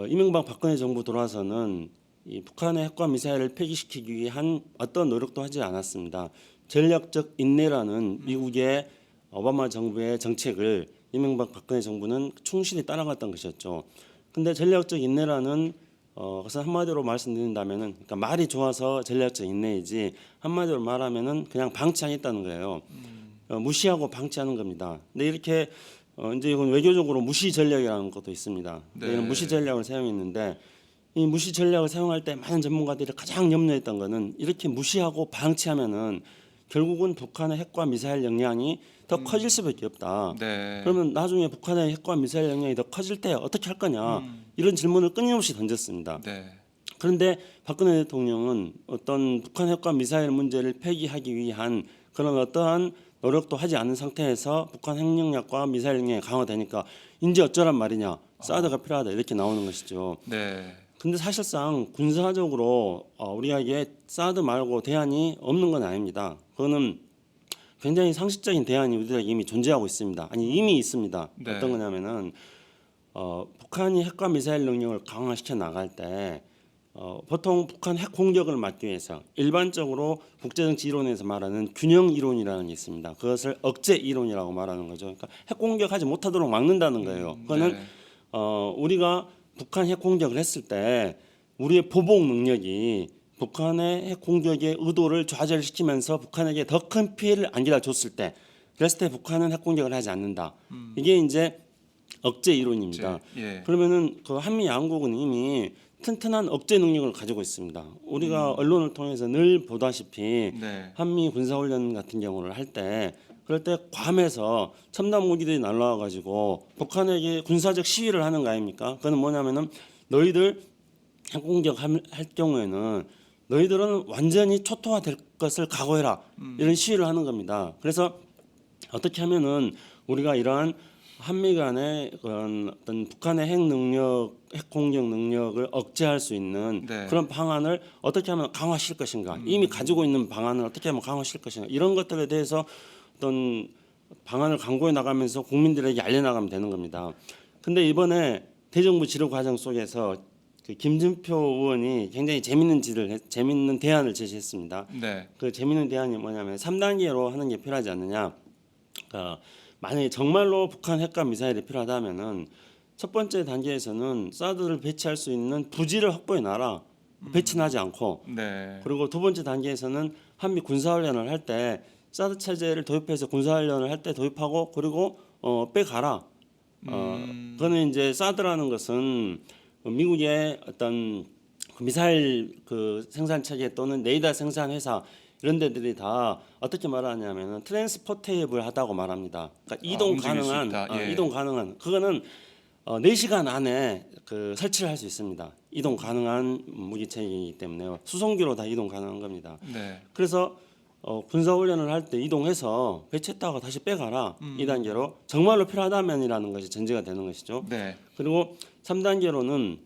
이명박 박근혜 정부 들어와서는 이 북한의 핵과 미사일을 폐기시키기 위한 어떤 노력도 하지 않았습니다. 전략적 인내라는 미국의 오바마 정부의 정책을 이명박 박근혜 정부는 충실히 따라갔던 것이었죠. 근데 전략적 인내라는 그래서 한마디로 말씀드린다면은 그러니까 말이 좋아서 전략적 인내이지 한마디로 말하면은 그냥 방치하겠다는 거예요. 무시하고 방치하는 겁니다. 근데 이렇게 이제 이건 외교적으로 무시 전략이라는 것도 있습니다. 네. 이런 무시 전략을 사용했는데 이 무시 전략을 사용할 때 많은 전문가들이 가장 염려했던 거는 이렇게 무시하고 방치하면은 결국은 북한의 핵과 미사일 역량이 더 커질 수밖에 없다. 네. 그러면 나중에 북한의 핵과 미사일 역량이 더 커질 때 어떻게 할 거냐 이런 질문을 끊임없이 던졌습니다. 네. 그런데 박근혜 대통령은 어떤 북한 핵과 미사일 문제를 폐기하기 위한 그런 어떠한 노력도 하지 않은 상태에서 북한 핵 역량과 미사일 역량이 강화되니까 이제 어쩌란 말이냐 사드가 필요하다 이렇게 나오는 것이죠. 네. 근데 사실상 군사적으로 우리에게 사드 말고 대안이 없는 건 아닙니다. 그거는 굉장히 상식적인 대안이 우리에게 이미 존재하고 있습니다. 아니 이미 있습니다. 네. 어떤 거냐면은 북한이 핵과 미사일 능력을 강화시켜 나갈 때 보통 북한 핵 공격을 막기 위해서 일반적으로 국제정치 이론에서 말하는 균형 이론이라는 게 있습니다. 그것을 억제 이론이라고 말하는 거죠. 그러니까 핵 공격하지 못하도록 막는다는 거예요. 그거는 네. 우리가 북한 핵 공격을 했을 때 우리의 보복 능력이 북한의 핵 공격의 의도를 좌절시키면서 북한에게 더 큰 피해를 안겨다 줬을 때 그랬을 때 북한은 핵 공격을 하지 않는다. 이게 이제 억제 이론입니다. 예. 그러면은 그 한미 양국은 이미 튼튼한 억제 능력을 가지고 있습니다. 우리가 언론을 통해서 늘 보다시피 네. 한미 군사훈련 같은 경우를 할 때 그럴 때 괌에서 첨단 무기들이 날라와 가지고 북한에게 군사적 시위를 하는 거 아닙니까? 그거는 뭐냐면은 너희들 핵공격 할 경우에는 너희들은 완전히 초토화될 것을 각오해라. 이런 시위를 하는 겁니다. 그래서 어떻게 하면은 우리가 이러한 한미 간의 그런 어떤 북한의 핵 능력, 핵 공격 능력을 억제할 수 있는 네. 그런 방안을 어떻게 하면 강화시킬 것인가, 이미 가지고 있는 방안을 어떻게 하면 강화시킬 것인가, 이런 것들에 대해서 어떤 방안을 강구해 나가면서 국민들에게 알려나가면 되는 겁니다. 근데 이번에 대정부 지도 과정 속에서 그 김진표 의원이 굉장히 재밌는 대안을 제시했습니다. 네. 그 재밌는 대안이 뭐냐면 3단계로 하는 게 필요하지 않느냐. 만약에 정말로 북한 핵과 미사일이 필요하다면은 첫 번째 단계에서는 사드를 배치할 수 있는 부지를 확보해 놔라. 배치는 하지 않고. 네. 그리고 두 번째 단계에서는 한미 군사훈련을 할 때 사드 체제를 도입해서 군사훈련을 할 때 도입하고 그리고 빼가라. 그거는 이제 사드라는 것은 미국의 어떤 미사일 그 생산 체계 또는 레이더 생산 회사 이런 데들이 다 어떻게 말하냐면은 트랜스포테이블 하다고 말합니다. 그러니까 이동 움직일 수 가능한 있다. 예. 이동 가능한 그거는 4시간 안에 그 설치를 할 수 있습니다. 이동 가능한 무기 체계이기 때문에요. 수송기로 다 이동 가능한 겁니다. 네. 그래서 군사 훈련을 할 때 이동해서 배치했다가 다시 빼가라. 2단계로 정말로 필요하다면이라는 것이 전제가 되는 것이죠. 네. 그리고 3단계로는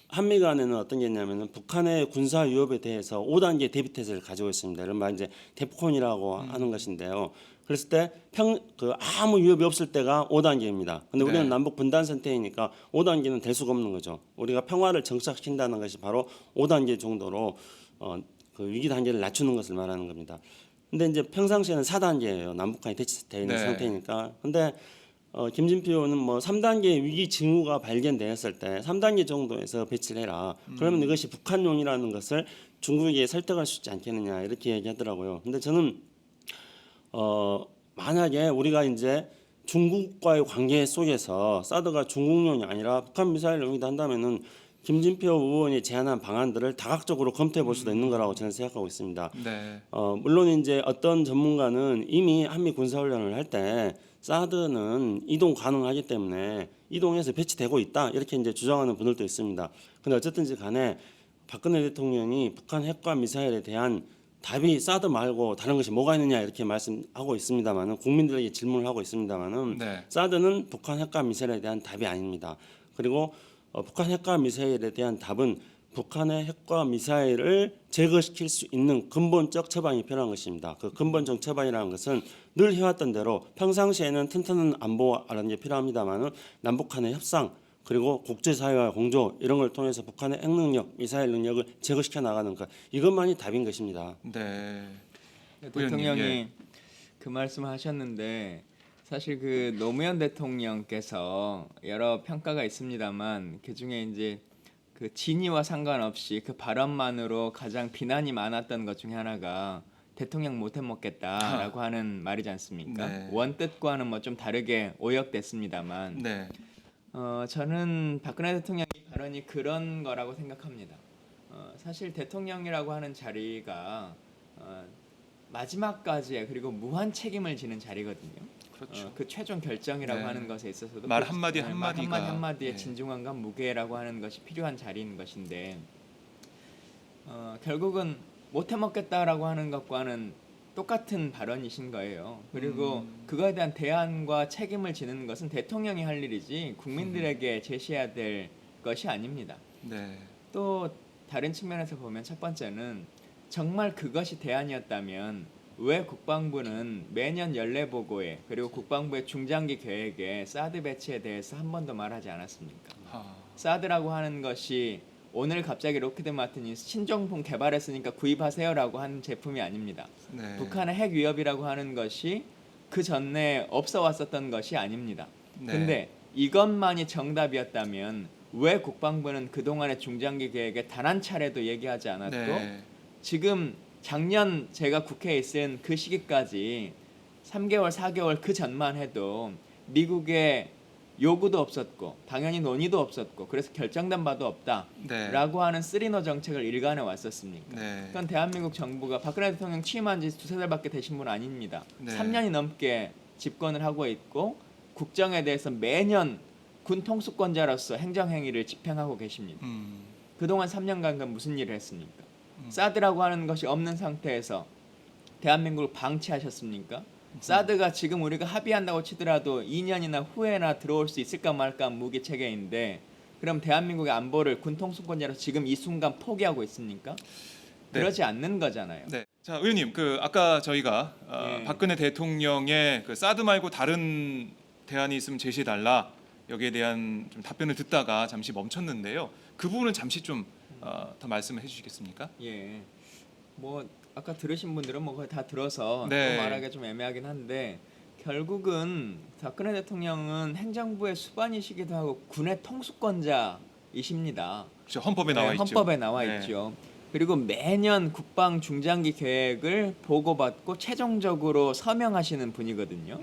한미 간에는 어떤 게 있냐면은 북한의 군사 위협에 대해서 5단계 대비 태세를 가지고 있습니다. 이른바 이제 데프콘이라고 하는 것인데요. 그랬을 때 아무 위협이 없을 때가 5단계입니다. 근데 우리는 네. 남북 분단 상태이니까 5단계는 될 수가 없는 거죠. 우리가 평화를 정착시킨다는 것이 바로 5단계 정도로 그 위기 단계를 낮추는 것을 말하는 겁니다. 근데 이제 평상시에는 4단계예요. 남북한이 대치되어 있는 네. 상태니까. 근데 김진표 의원은 뭐 3단계 위기 징후가 발견되었을 때 3단계 정도에서 배치를 해라. 그러면 이것이 북한용이라는 것을 중국에 설득할 수 있지 않겠느냐 이렇게 얘기하더라고요. 근데 저는 만약에 우리가 이제 중국과의 관계 속에서 사드가 중국용이 아니라 북한 미사일용이다 한다면은 김진표 의원이 제안한 방안들을 다각적으로 검토해 볼 수도 있는 거라고 저는 생각하고 있습니다. 네. 물론 이제 어떤 전문가는 이미 한미 군사훈련을 할 때 사드는 이동 가능하기 때문에 이동해서 배치되고 있다 이렇게 이제 주장하는 분들도 있습니다. 근데 어쨌든지 간에 박근혜 대통령이 북한 핵과 미사일에 대한 답이 사드 말고 다른 것이 뭐가 있느냐 이렇게 말씀하고 있습니다만은 국민들에게 질문을 하고 있습니다만은 네. 사드는 북한 핵과 미사일에 대한 답이 아닙니다. 그리고 북한 핵과 미사일에 대한 답은 북한의 핵과 미사일을 제거시킬 수 있는 근본적 처방이 필요한 것입니다. 그 근본적 처방이라는 것은 늘 해왔던 대로 평상시에는 튼튼한 안보라는 게 필요합니다만은 남북 간의 협상 그리고 국제사회와 공조 이런 걸 통해서 북한의 핵 능력, 미사일 능력을 제거시켜 나가는 것 이것만이 답인 것입니다. 네. 대통령이 예. 그 말씀을 하셨는데 사실 그 노무현 대통령께서 여러 평가가 있습니다만 그 중에 이제 그 진위와 상관없이 그 발언만으로 가장 비난이 많았던 것 중에 하나가 대통령 못해 먹겠다라고 하는 말이지 않습니까? 네. 원뜻과는 뭐 좀 다르게 오역됐습니다만 네. 저는 박근혜 대통령의 발언이 그런 거라고 생각합니다. 사실 대통령이라고 하는 자리가 마지막까지 그리고 무한 책임을 지는 자리거든요. 그렇죠. 그 최종 결정이라고 네. 하는 것에 있어서도 말 그- 한마디 말 한마디가 한마디의 네. 진중함과 무게라고 하는 것이 필요한 자리인 것인데 결국은 못해 먹겠다라고 하는 것과는 똑같은 발언이신 거예요. 그리고 그거에 대한 대안과 책임을 지는 것은 대통령이 할 일이지 국민들에게 제시해야 될 것이 아닙니다. 네. 또 다른 측면에서 보면 첫 번째는 정말 그것이 대안이었다면 왜 국방부는 매년 연례 보고에 그리고 국방부의 중장기 계획에 사드 배치에 대해서 한 번도 말하지 않았습니까? 사드라고 하는 것이 오늘 갑자기 록히드 마틴이 신정품 개발했으니까 구입하세요라고 하는 제품이 아닙니다. 네. 북한의 핵 위협이라고 하는 것이 그 전에 없어 왔었던 것이 아닙니다. 네. 근데 이것만이 정답이었다면 왜 국방부는 그동안의 중장기 계획에 단 한 차례도 얘기하지 않았고 네. 지금 작년 제가 국회에 있은 그 시기까지 3개월, 4개월 그 전만 해도 미국의 요구도 없었고 당연히 논의도 없었고 그래서 결정된 바도 없다라고 네. 하는 쓰리노 정책을 일관해 왔었습니까? 네. 그건 대한민국 정부가 박근혜 대통령 취임한 지 2~3달밖에 되신 분 아닙니다. 네. 3년이 넘게 집권을 하고 있고 국정에 대해서 매년 군 통수권자로서 행정행위를 집행하고 계십니다. 그동안 3년간 무슨 일을 했습니까? 사드라고 하는 것이 없는 상태에서 대한민국을 방치하셨습니까? 사드가 지금 우리가 합의한다고 치더라도 2년이나 후에나 들어올 수 있을까 말까 무기 체계인데 그럼 대한민국의 안보를 군 통수권자로 지금 이 순간 포기하고 있습니까? 네. 그러지 않는 거잖아요. 네. 자, 의원님, 아까 저희가 예. 박근혜 대통령의 사드 말고 다른 대안이 있으면 제시해 달라 여기에 대한 좀 답변을 듣다가 잠시 멈췄는데요. 그 부분은 잠시 좀 더 말씀을 해주시겠습니까? 예. 뭐 아까 들으신 분들은 뭐 거의 다 들어서 네. 또 말하기가 좀 애매하긴 한데 결국은 박근혜 대통령은 행정부의 수반이시기도 하고 군의 통수권자이십니다. 그렇죠. 헌법에 나와 있죠. 헌법에 나와 네. 있죠. 그리고 매년 국방 중장기 계획을 보고받고 최종적으로 서명하시는 분이거든요.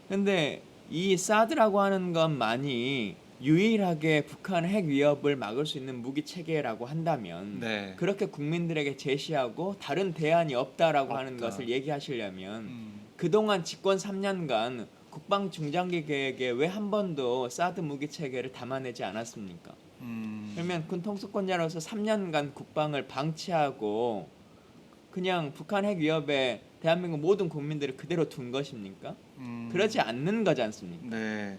근데 이 사드라고 하는 것만이 유일하게 북한 핵 위협을 막을 수 있는 무기 체계라고 한다면 네. 그렇게 국민들에게 제시하고 다른 대안이 없다라고 하는 없다. 것을 얘기하시려면 그동안 집권 3년간 국방 중장기 계획에 왜 한 번도 사드 무기 체계를 담아내지 않았습니까? 그러면 군 통수권자로서 3년간 국방을 방치하고 그냥 북한 핵 위협에 대한민국 모든 국민들을 그대로 둔 것입니까? 그러지 않는 거지 않습니까? 네.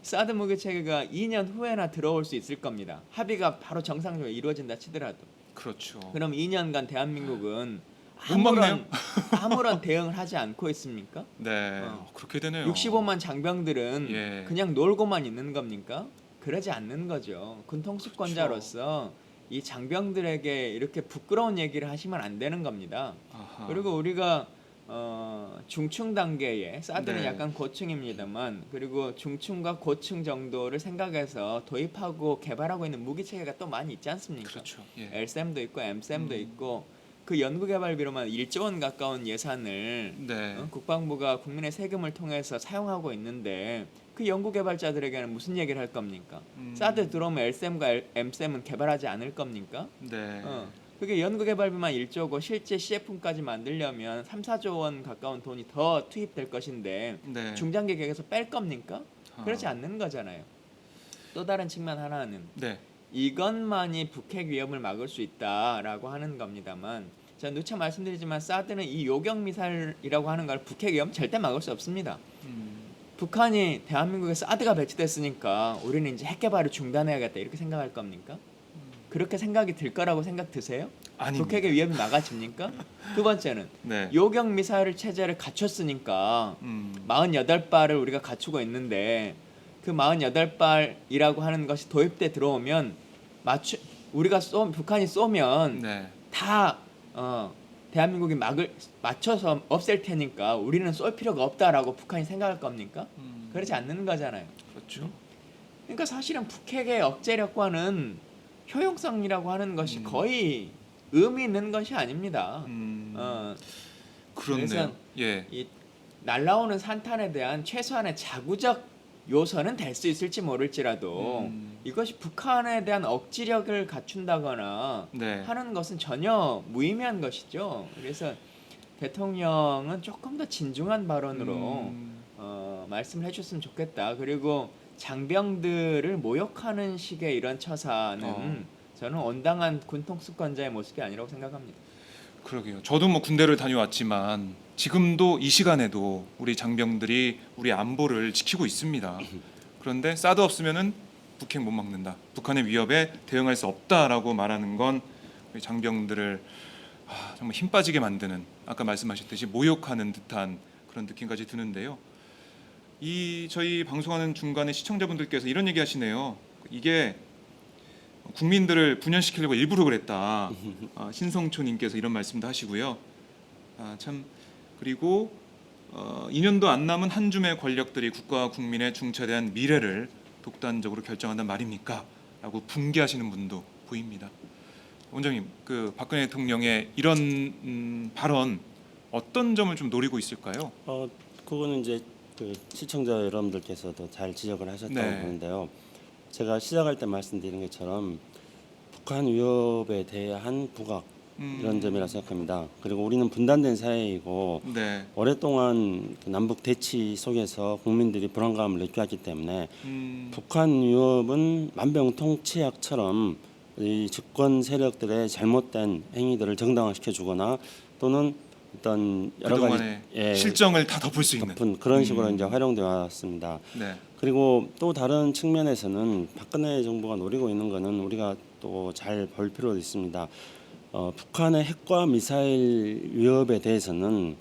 사드 무기 체계가 2년 후에나 들어올 수 있을 겁니다. 합의가 바로 정상적으로 이루어진다 치더라도. 그렇죠. 그럼 2년간 대한민국은 못 막네요. 아무런 대응을 하지 않고 있습니까? 네. 그렇게 되네요. 65만 장병들은 예. 그냥 놀고만 있는 겁니까? 그러지 않는 거죠. 군 통수권자로서 이 장병들에게 이렇게 부끄러운 얘기를 하시면 안 되는 겁니다. 아하. 그리고 우리가 중층 단계에 사드는 네. 약간 고층입니다만 그리고 중층과 고층 정도를 생각해서 도입하고 개발하고 있는 무기 체계가 또 많이 있지 않습니까? 그렇죠. 예. LSAM도 있고 MSAM도 있고 그 연구개발비로만 1조 원 가까운 예산을 네. 국방부가 국민의 세금을 통해서 사용하고 있는데 그 연구개발자들에게는 무슨 얘기를 할 겁니까? 사드 들어오면 LSAM과 MSAM은 개발하지 않을 겁니까? 네. 그게 연구개발비만 1조고 실제 CF까지 만들려면 3, 4조 원 가까운 돈이 더 투입될 것인데 네. 중장기 계획에서 뺄 겁니까? 그렇지 아. 않는 거잖아요. 또 다른 측면 하나는 네. 이것만이 북핵 위협을 막을 수 있다라고 하는 겁니다만 제가 누차 말씀드리지만 사드는 이 요격 미사일이라고 하는 걸 북핵 위협 절대 막을 수 없습니다. 북한이 대한민국에 사드가 배치됐으니까 우리는 이제 핵 개발을 중단해야겠다 이렇게 생각할 겁니까? 그렇게 생각이 들 거라고 생각 드세요? 아닙니다. 북핵의 위협이 막아집니까? 두 번째는 네. 요격 미사일 체제를 갖췄으니까 48발을 우리가 갖추고 있는데 그 48발이라고 하는 것이 도입돼 들어오면 우리가 북한이 쏘면 네. 다 대한민국이 맞춰서 없앨 테니까 우리는 쏠 필요가 없다라고 북한이 생각할 겁니까? 그렇지 않는 거잖아요. 그렇죠. 그러니까 사실은 북핵의 억제력과는 효용성이라고 하는 것이 거의 의미 있는 것이 아닙니다. 그렇네요. 그래서 예. 이 날라오는 산탄에 대한 최소한의 자구적 요소는 될 수 있을지 모를지라도 이것이 북한에 대한 억지력을 갖춘다거나 네. 하는 것은 전혀 무의미한 것이죠. 그래서 대통령은 조금 더 진중한 발언으로 말씀을 해줬으면 좋겠다. 그리고 장병들을 모욕하는 식의 이런 처사는 저는 온당한 군통수권자의 모습이 아니라고 생각합니다. 그러게요. 저도 뭐 군대를 다녀왔지만 지금도 이 시간에도 우리 장병들이 우리 안보를 지키고 있습니다. 그런데 사드 없으면은 북핵 못 막는다. 북한의 위협에 대응할 수 없다라고 말하는 건 우리 장병들을 정말 힘 빠지게 만드는 아까 말씀하셨듯이 모욕하는 듯한 그런 느낌까지 드는데요. 저희 방송하는 중간에 시청자분들께서 이런 얘기 하시네요. 이게 국민들을 분열시키려고 일부러 그랬다. 신성초님께서 이런 말씀도 하시고요. 참 그리고 2년도 안 남은 한 줌의 권력들이 국가와 국민의 중차대한 미래를 독단적으로 결정한단 말입니까? 라고 분개하시는 분도 보입니다. 원장님, 박근혜 대통령의 이런 발언 어떤 점을 좀 노리고 있을까요? 그거는 이제 시청자 여러분들께서도 잘 지적을 하셨다고 네. 보는데요. 제가 시작할 때 말씀드린 것처럼 북한 위협에 대한 부각 이런 점이라 생각합니다. 그리고 우리는 분단된 사회이고 네. 오랫동안 그 남북 대치 속에서 국민들이 불안감을 느껴왔기 때문에 음. 북한 위협은 만병통치약처럼 이 집권 세력들의 잘못된 행위들을 정당화시켜주거나 또는 어떤 여러 가지 그동안의 실정을 다 덮을 수 있는. 덮은 그런 식으로 이제 활용되어 왔습니다. 네. 그리고 또 다른 측면에서는 박근혜 정부가 노리고 있는 것은 우리가 또 잘 볼 필요도 있습니다. 북한의 핵과 미사일 위협에 대해서는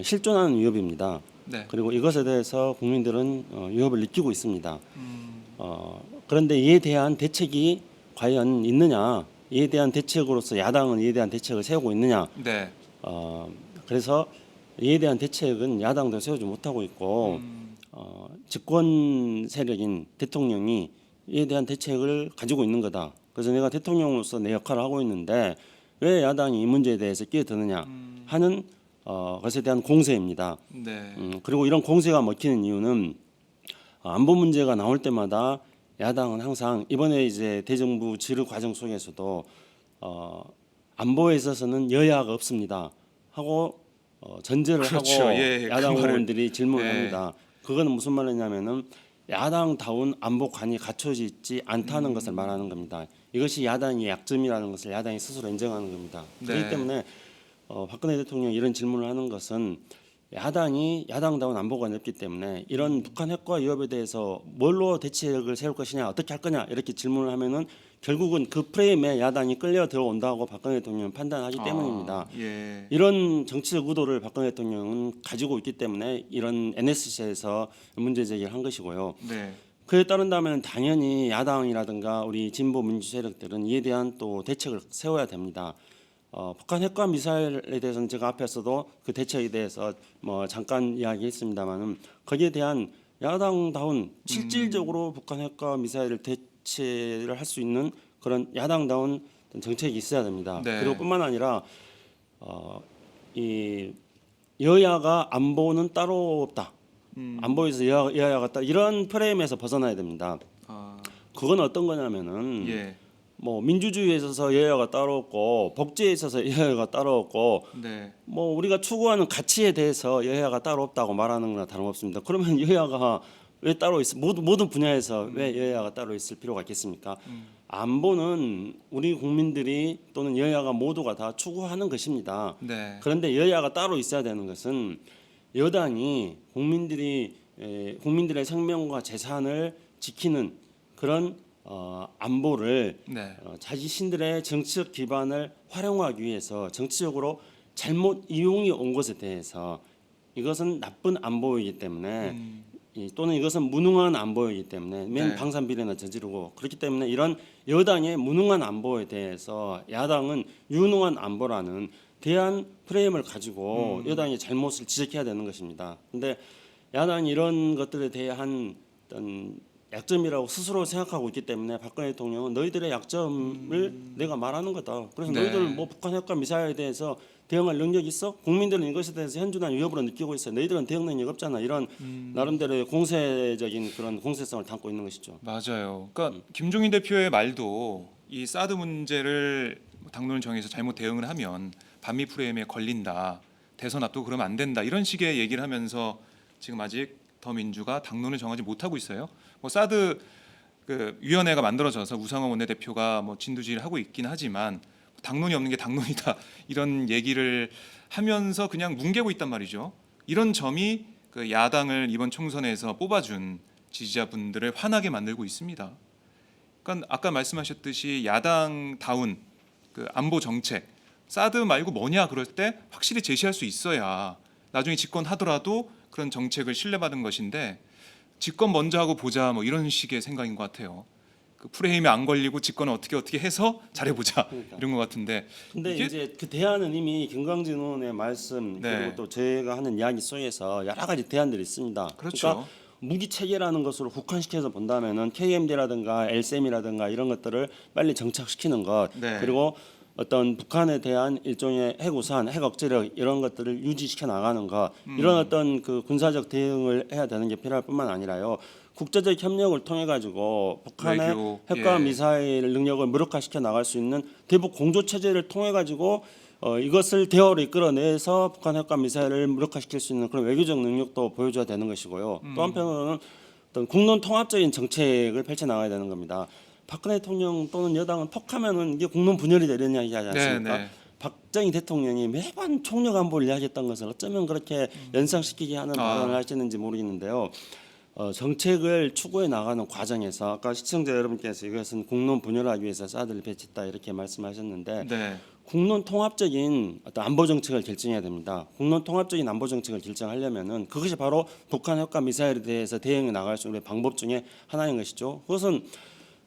실존하는 위협입니다. 네. 그리고 이것에 대해서 국민들은 위협을 느끼고 있습니다. 그런데 이에 대한 대책이 과연 있느냐? 이에 대한 대책으로서 야당은 이에 대한 대책을 세우고 있느냐? 네. 그래서 이에 대한 대책은 야당도 세우지 못하고 있고 집권 세력인 대통령이 이에 대한 대책을 가지고 있는 거다. 그래서 내가 대통령으로서 내 역할을 하고 있는데 왜 야당이 이 문제에 대해서 끼어드느냐 하는 것에 대한 공세입니다. 네. 그리고 이런 공세가 먹히는 이유는 안보 문제가 나올 때마다 야당은 항상 이번에 이제 대정부 질의 과정 속에서도 안보에 있어서는 여야가 없습니다 하고 전제를 그렇죠. 하고 예, 야당 그 말을- 의원들이 질문을 예. 합니다. 그거는 무슨 말이냐면은 야당다운 안보관이 갖춰지지 않다는 것을 말하는 겁니다. 이것이 야당의 약점이라는 것을 야당이 스스로 인정하는 겁니다. 그렇기 네. 때문에 박근혜 대통령이 이런 질문을 하는 것은 야당이 야당다운 안보관이 없기 때문에 이런 북한 핵과 위협에 대해서 뭘로 대책을 세울 것이냐 어떻게 할 거냐 이렇게 질문을 하면은 결국은 그 프레임에 야당이 끌려 들어온다고 박근혜 대통령은 판단하기 때문입니다. 예. 이런 정치적 의도를 박근혜 대통령은 가지고 있기 때문에 이런 NSC에서 문제 제기를 한 것이고요. 네. 그에 따른다면 당연히 야당이라든가 우리 진보 민주 세력들은 이에 대한 또 대책을 세워야 됩니다. 북한 핵과 미사일에 대해서는 제가 앞에서도 그 대책에 대해서 뭐 잠깐 이야기했습니다만은 거기에 대한 야당다운 실질적으로 북한 핵과 미사일을 대체를 할 수 있는 그런 야당다운 정책이 있어야 됩니다. 네. 그리고 뿐만 아니라 이 여야가 안보는 따로 없다. 안보에서 여야가 따로 이런 프레임에서 벗어나야 됩니다. 아, 그건 어떤 거냐면은 예. 뭐 민주주의에 있어서 여야가 따로 없고 복지에 있어서 여야가 따로 없고 네. 뭐 우리가 추구하는 가치에 대해서 여야가 따로 없다고 말하는 거나 다름없습니다. 그러면 여야가 왜 따로 있어? 모든 분야에서 왜 여야가 따로 있을 필요가 있겠습니까? 안보는 우리 국민들이 또는 여야가 모두가 다 추구하는 것입니다. 네. 그런데 여야가 따로 있어야 되는 것은 여당이 국민들의 생명과 재산을 지키는 그런 안보를 네. 자신들의 정치적 기반을 활용하기 위해서 정치적으로 잘못 이용이 온 것에 대해서 이것은 나쁜 안보이기 때문에 또는 이것은 무능한 안보이기 때문에 맨 네. 방산 비리나 저지르고 그렇기 때문에 이런 여당의 무능한 안보에 대해서 야당은 유능한 안보라는 대안 프레임을 가지고 여당이 잘못을 지적해야 되는 것입니다. 근데 야당이 이런 것들에 대한 어떤 약점이라고 스스로 생각하고 있기 때문에 박근혜 대통령은 너희들의 약점을 내가 말하는 거다. 그래서 네. 너희들 뭐 북한 핵과 미사일에 대해서 대응할 능력 있어? 국민들은 이것에 대해서 현존한 위협으로 느끼고 있어. 너희들은 대응 능력 없잖아. 이런 나름대로의 공세적인 그런 공세성을 담고 있는 것이죠. 맞아요. 그러니까 김종인 대표의 말도 이 사드 문제를 당론을 정해서 잘못 대응을 하면 반미 프레임에 걸린다. 대선 앞두고 그러면 안 된다. 이런 식의 얘기를 하면서 지금 아직 더민주가 당론을 정하지 못하고 있어요. 뭐 사드 그 위원회가 만들어져서 우상호 원내대표가 뭐 진두지휘를 하고 있긴 하지만 당론이 없는 게 당론이다 이런 얘기를 하면서 그냥 뭉개고 있단 말이죠. 이런 점이 그 야당을 이번 총선에서 뽑아준 지지자분들을 화나게 만들고 있습니다. 그러니까 아까 말씀하셨듯이 야당다운 그 안보 정책 사드 말고 뭐냐 그럴 때 확실히 제시할 수 있어야 나중에 집권하더라도 그런 정책을 신뢰받은 것인데 집권 먼저 하고 보자 뭐 이런 식의 생각인 것 같아요. 그 프레임에 안 걸리고 집권을 어떻게 해서 잘해보자 그러니까. 이런 것 같은데 근데 이게- 이제 그 대안은 이미 김광진 의원의 말씀 네. 그리고 또 제가 하는 이야기 속에서 여러 가지 대안들이 있습니다. 그렇죠. 그러니까 무기 체계라는 것으로 국한시켜서 본다면은 KMD라든가 LSM이라든가 이런 것들을 빨리 정착시키는 것 네. 그리고 어떤 북한에 대한 일종의 핵우산, 핵 억제력 이런 것들을 유지시켜 나가는 것 이런 어떤 그 군사적 대응을 해야 되는 게 필요할 뿐만 아니라요. 국제적 협력을 통해 가지고 북한의 외교, 핵과 예. 미사일 능력을 무력화시켜 나갈 수 있는 대북 공조 체제를 통해 가지고 이것을 대화로 이끌어내서 북한 핵과 미사일을 무력화시킬 수 있는 그런 외교적 능력도 보여줘야 되는 것이고요. 또 한편으로는 어떤 국론 통합적인 정책을 펼쳐 나가야 되는 겁니다. 박근혜 대통령 또는 여당은 톡하면은 이게 국론 분열이 되는 이야기 하지 않습니까? 네. 박정희 대통령이 매번 총력 안보를 이야기했던 것을 어쩌면 그렇게 연상시키게 하는 발언을 하시는지 모르겠는데요. 정책을 추구해 나가는 과정에서 아까 시청자 여러분께서 이것은 국론 분열하기 위해서 사드를 배치했다 이렇게 말씀하셨는데 네. 국론 통합적인 어떤 안보 정책을 결정해야 됩니다. 국론 통합적인 안보 정책을 결정하려면은 그것이 바로 북한 핵과 미사일에 대해서 대응해 나갈 수 있는 방법 중에 하나인 것이죠. 그것은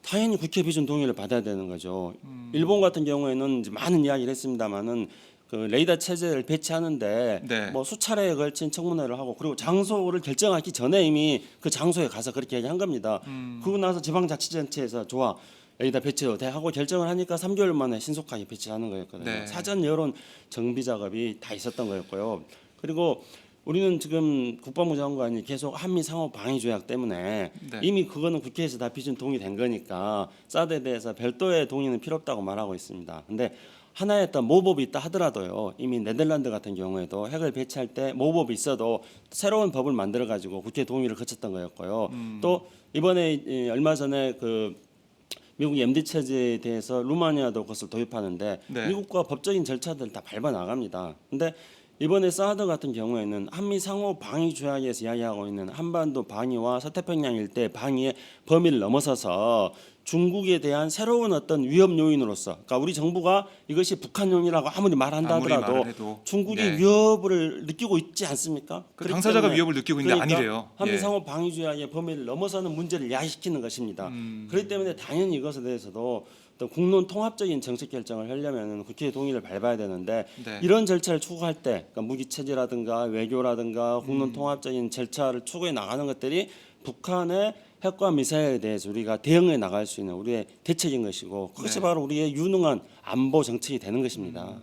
당연히 국회 비준 동의를 받아야 되는 거죠. 일본 같은 경우에는 이제 많은 이야기를 했습니다마는 그 레이더 체제를 배치하는데 네. 뭐 수차례에 걸친 청문회를 하고 그리고 장소를 결정하기 전에 이미 그 장소에 가서 그렇게 얘기한 겁니다. 그러고 나서 지방자치단체에서 좋아 레이더 배치도 돼 하고 결정을 하니까 3개월 만에 신속하게 배치하는 거였거든요. 네. 사전 여론 정비 작업이 다 있었던 거였고요. 그리고 우리는 지금 국방부 장관이 계속 한미 상호 방위 조약 때문에 네. 이미 그거는 국회에서 다 비준 동의된 거니까 사드에 대해서 별도의 동의는 필요 없다고 말하고 있습니다. 근데 하나의 어떤 모법이 있다 하더라도요. 이미 네덜란드 같은 경우에도 핵을 배치할 때 모법이 있어도 새로운 법을 만들어 가지고 국회 동의를 거쳤던 거였고요. 또 이번에 얼마 전에 그 미국 MD 체제에 대해서 루마니아도 그것을 도입하는데 네. 미국과 법적인 절차들 다 밟아 나갑니다. 근데 이번에 사드 같은 경우에는 한미 상호 방위 조약에서 이야기하고 있는 한반도 방위와 서태평양 일대 방위의 범위를 넘어서서 중국에 대한 새로운 어떤 위협 요인으로서, 그러니까 우리 정부가 이것이 북한용이라고 아무리 말한다 아무리 하더라도 말을 해도 중국이 네. 위협을 느끼고 있지 않습니까? 그 그렇기 당사자가 때문에 위협을 느끼고 있는데 그러니까 아니래요. 한미 예. 상호 방위 조약의 범위를 넘어서는 문제를 야기시키는 것입니다. 그렇기 때문에 당연히 이것에 대해서도 또 국론 통합적인 정책 결정을 하려면 국회의 동의를 밟아야 되는데 네. 이런 절차를 추구할 때 그러니까 무기 체제라든가 외교라든가 국론 통합적인 절차를 추구해 나가는 것들이 북한의 핵과 미사일에 대해서 우리가 대응해 나갈 수 있는 우리의 대책인 것이고 그것이 네. 바로 우리의 유능한 안보 정책이 되는 것입니다.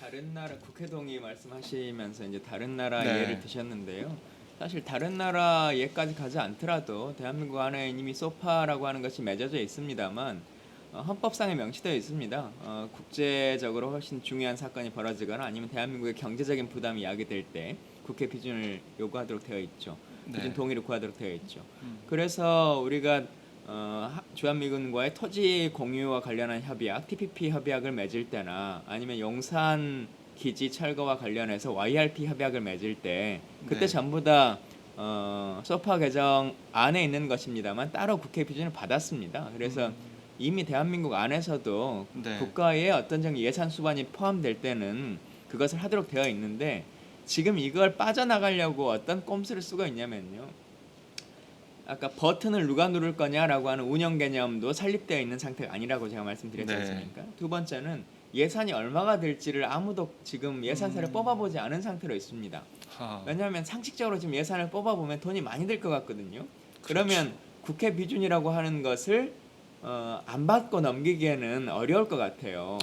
다른 나라 국회 동의 말씀하시면서 이제 다른 나라 네. 예를 드셨는데요. 사실 다른 나라 예까지 가지 않더라도 대한민국 안에 이미 소파라고 하는 것이 맺어져 있습니다만 헌법상에 명시되어 있습니다. 국제적으로 훨씬 중요한 사건이 벌어지거나 아니면 대한민국의 경제적인 부담이 야기될 때 국회 비준을 요구하도록 되어 있죠. 비준 네. 동의를 구하도록 되어 있죠. 그래서 우리가 주한미군과의 토지 공유와 관련한 협약, TPP 협약을 맺을 때나 아니면 용산 기지 철거와 관련해서 YRP 협약을 맺을 때 그때 네. 전부 다 소파 개정 안에 있는 것입니다만 따로 국회 비준을 받았습니다. 그래서 이미 대한민국 안에서도 네. 국가의 어떤 정도 예산 수반이 포함될 때는 그것을 하도록 되어 있는데 지금 이걸 빠져나가려고 어떤 꼼수를 쓰고 있냐면요. 아까 버튼을 누가 누를 거냐라고 하는 운영 개념도 설립되어 있는 상태가 아니라고 제가 말씀드렸지 네. 않습니까? 두 번째는 예산이 얼마가 될지를 아무도 지금 예산서를 뽑아보지 않은 상태로 있습니다. 하. 왜냐하면 상식적으로 지금 예산을 뽑아보면 돈이 많이 들 것 같거든요. 그렇죠. 그러면 국회 비준이라고 하는 것을 안 받고 넘기기에는 어려울 것 같아요.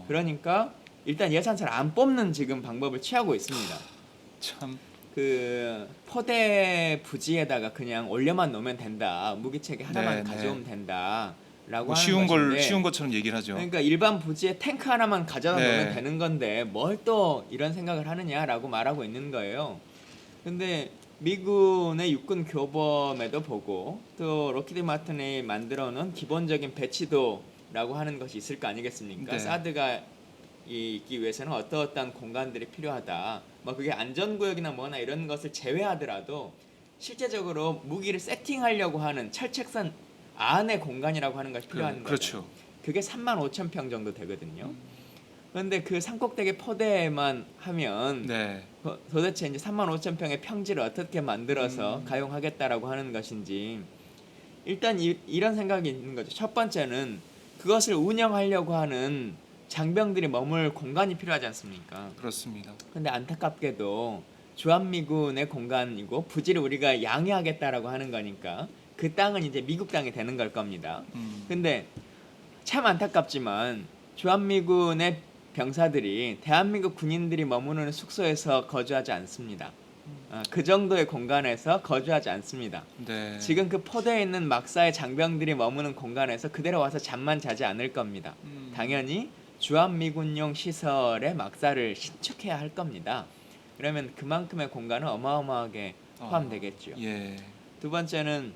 그러니까 일단 예산서를 안 뽑는 지금 방법을 취하고 있습니다. 참. 그 포대 부지에다가 그냥 올려만 놓으면 된다. 무기체계 하나만 네, 가져오면 네. 된다라고 뭐 하는 쉬운 것처럼 얘기를 하죠. 그러니까 일반 부지에 탱크 하나만 가져다 네. 놓으면 되는 건데 뭘 또 이런 생각을 하느냐라고 말하고 있는 거예요. 근데 미군의 육군 교범에도 보고 또 로키드 마틴이 만들어 놓은 기본적인 배치도라고 하는 것이 있을 거 아니겠습니까? 네. 사드가 있기 위해서는 어떠어떠한 공간들이 필요하다. 뭐 그게 안전구역이나 뭐나 이런 것을 제외하더라도 실제적으로 무기를 세팅하려고 하는 철책선 안의 공간이라고 하는 것이 필요한 거죠. 그렇죠. 그게 35,000평 정도 되거든요. 그런데 그 산꼭대기 포대만 하면 네. 도대체 이제 35,000평의 평지를 어떻게 만들어서 가용하겠다라고 하는 것인지 일단 이런 생각이 있는 거죠. 첫 번째는 그것을 운영하려고 하는 장병들이 머물 공간이 필요하지 않습니까? 그렇습니다. 근데 안타깝게도 주한미군의 공간이고 부지를 우리가 양해하겠다라고 하는 거니까 그 땅은 이제 미국 땅이 되는 걸 겁니다. 근데 참 안타깝지만 주한미군의 병사들이 대한민국 군인들이 머무는 숙소에서 거주하지 않습니다. 그 정도의 공간에서 거주하지 않습니다. 네. 지금 그 포대에 있는 막사의 장병들이 머무는 공간에서 그대로 와서 잠만 자지 않을 겁니다. 당연히 주한미군용 시설에 막사를 신축해야 할 겁니다. 그러면 그만큼의 공간은 어마어마하게 포함되겠죠. 예. 두 번째는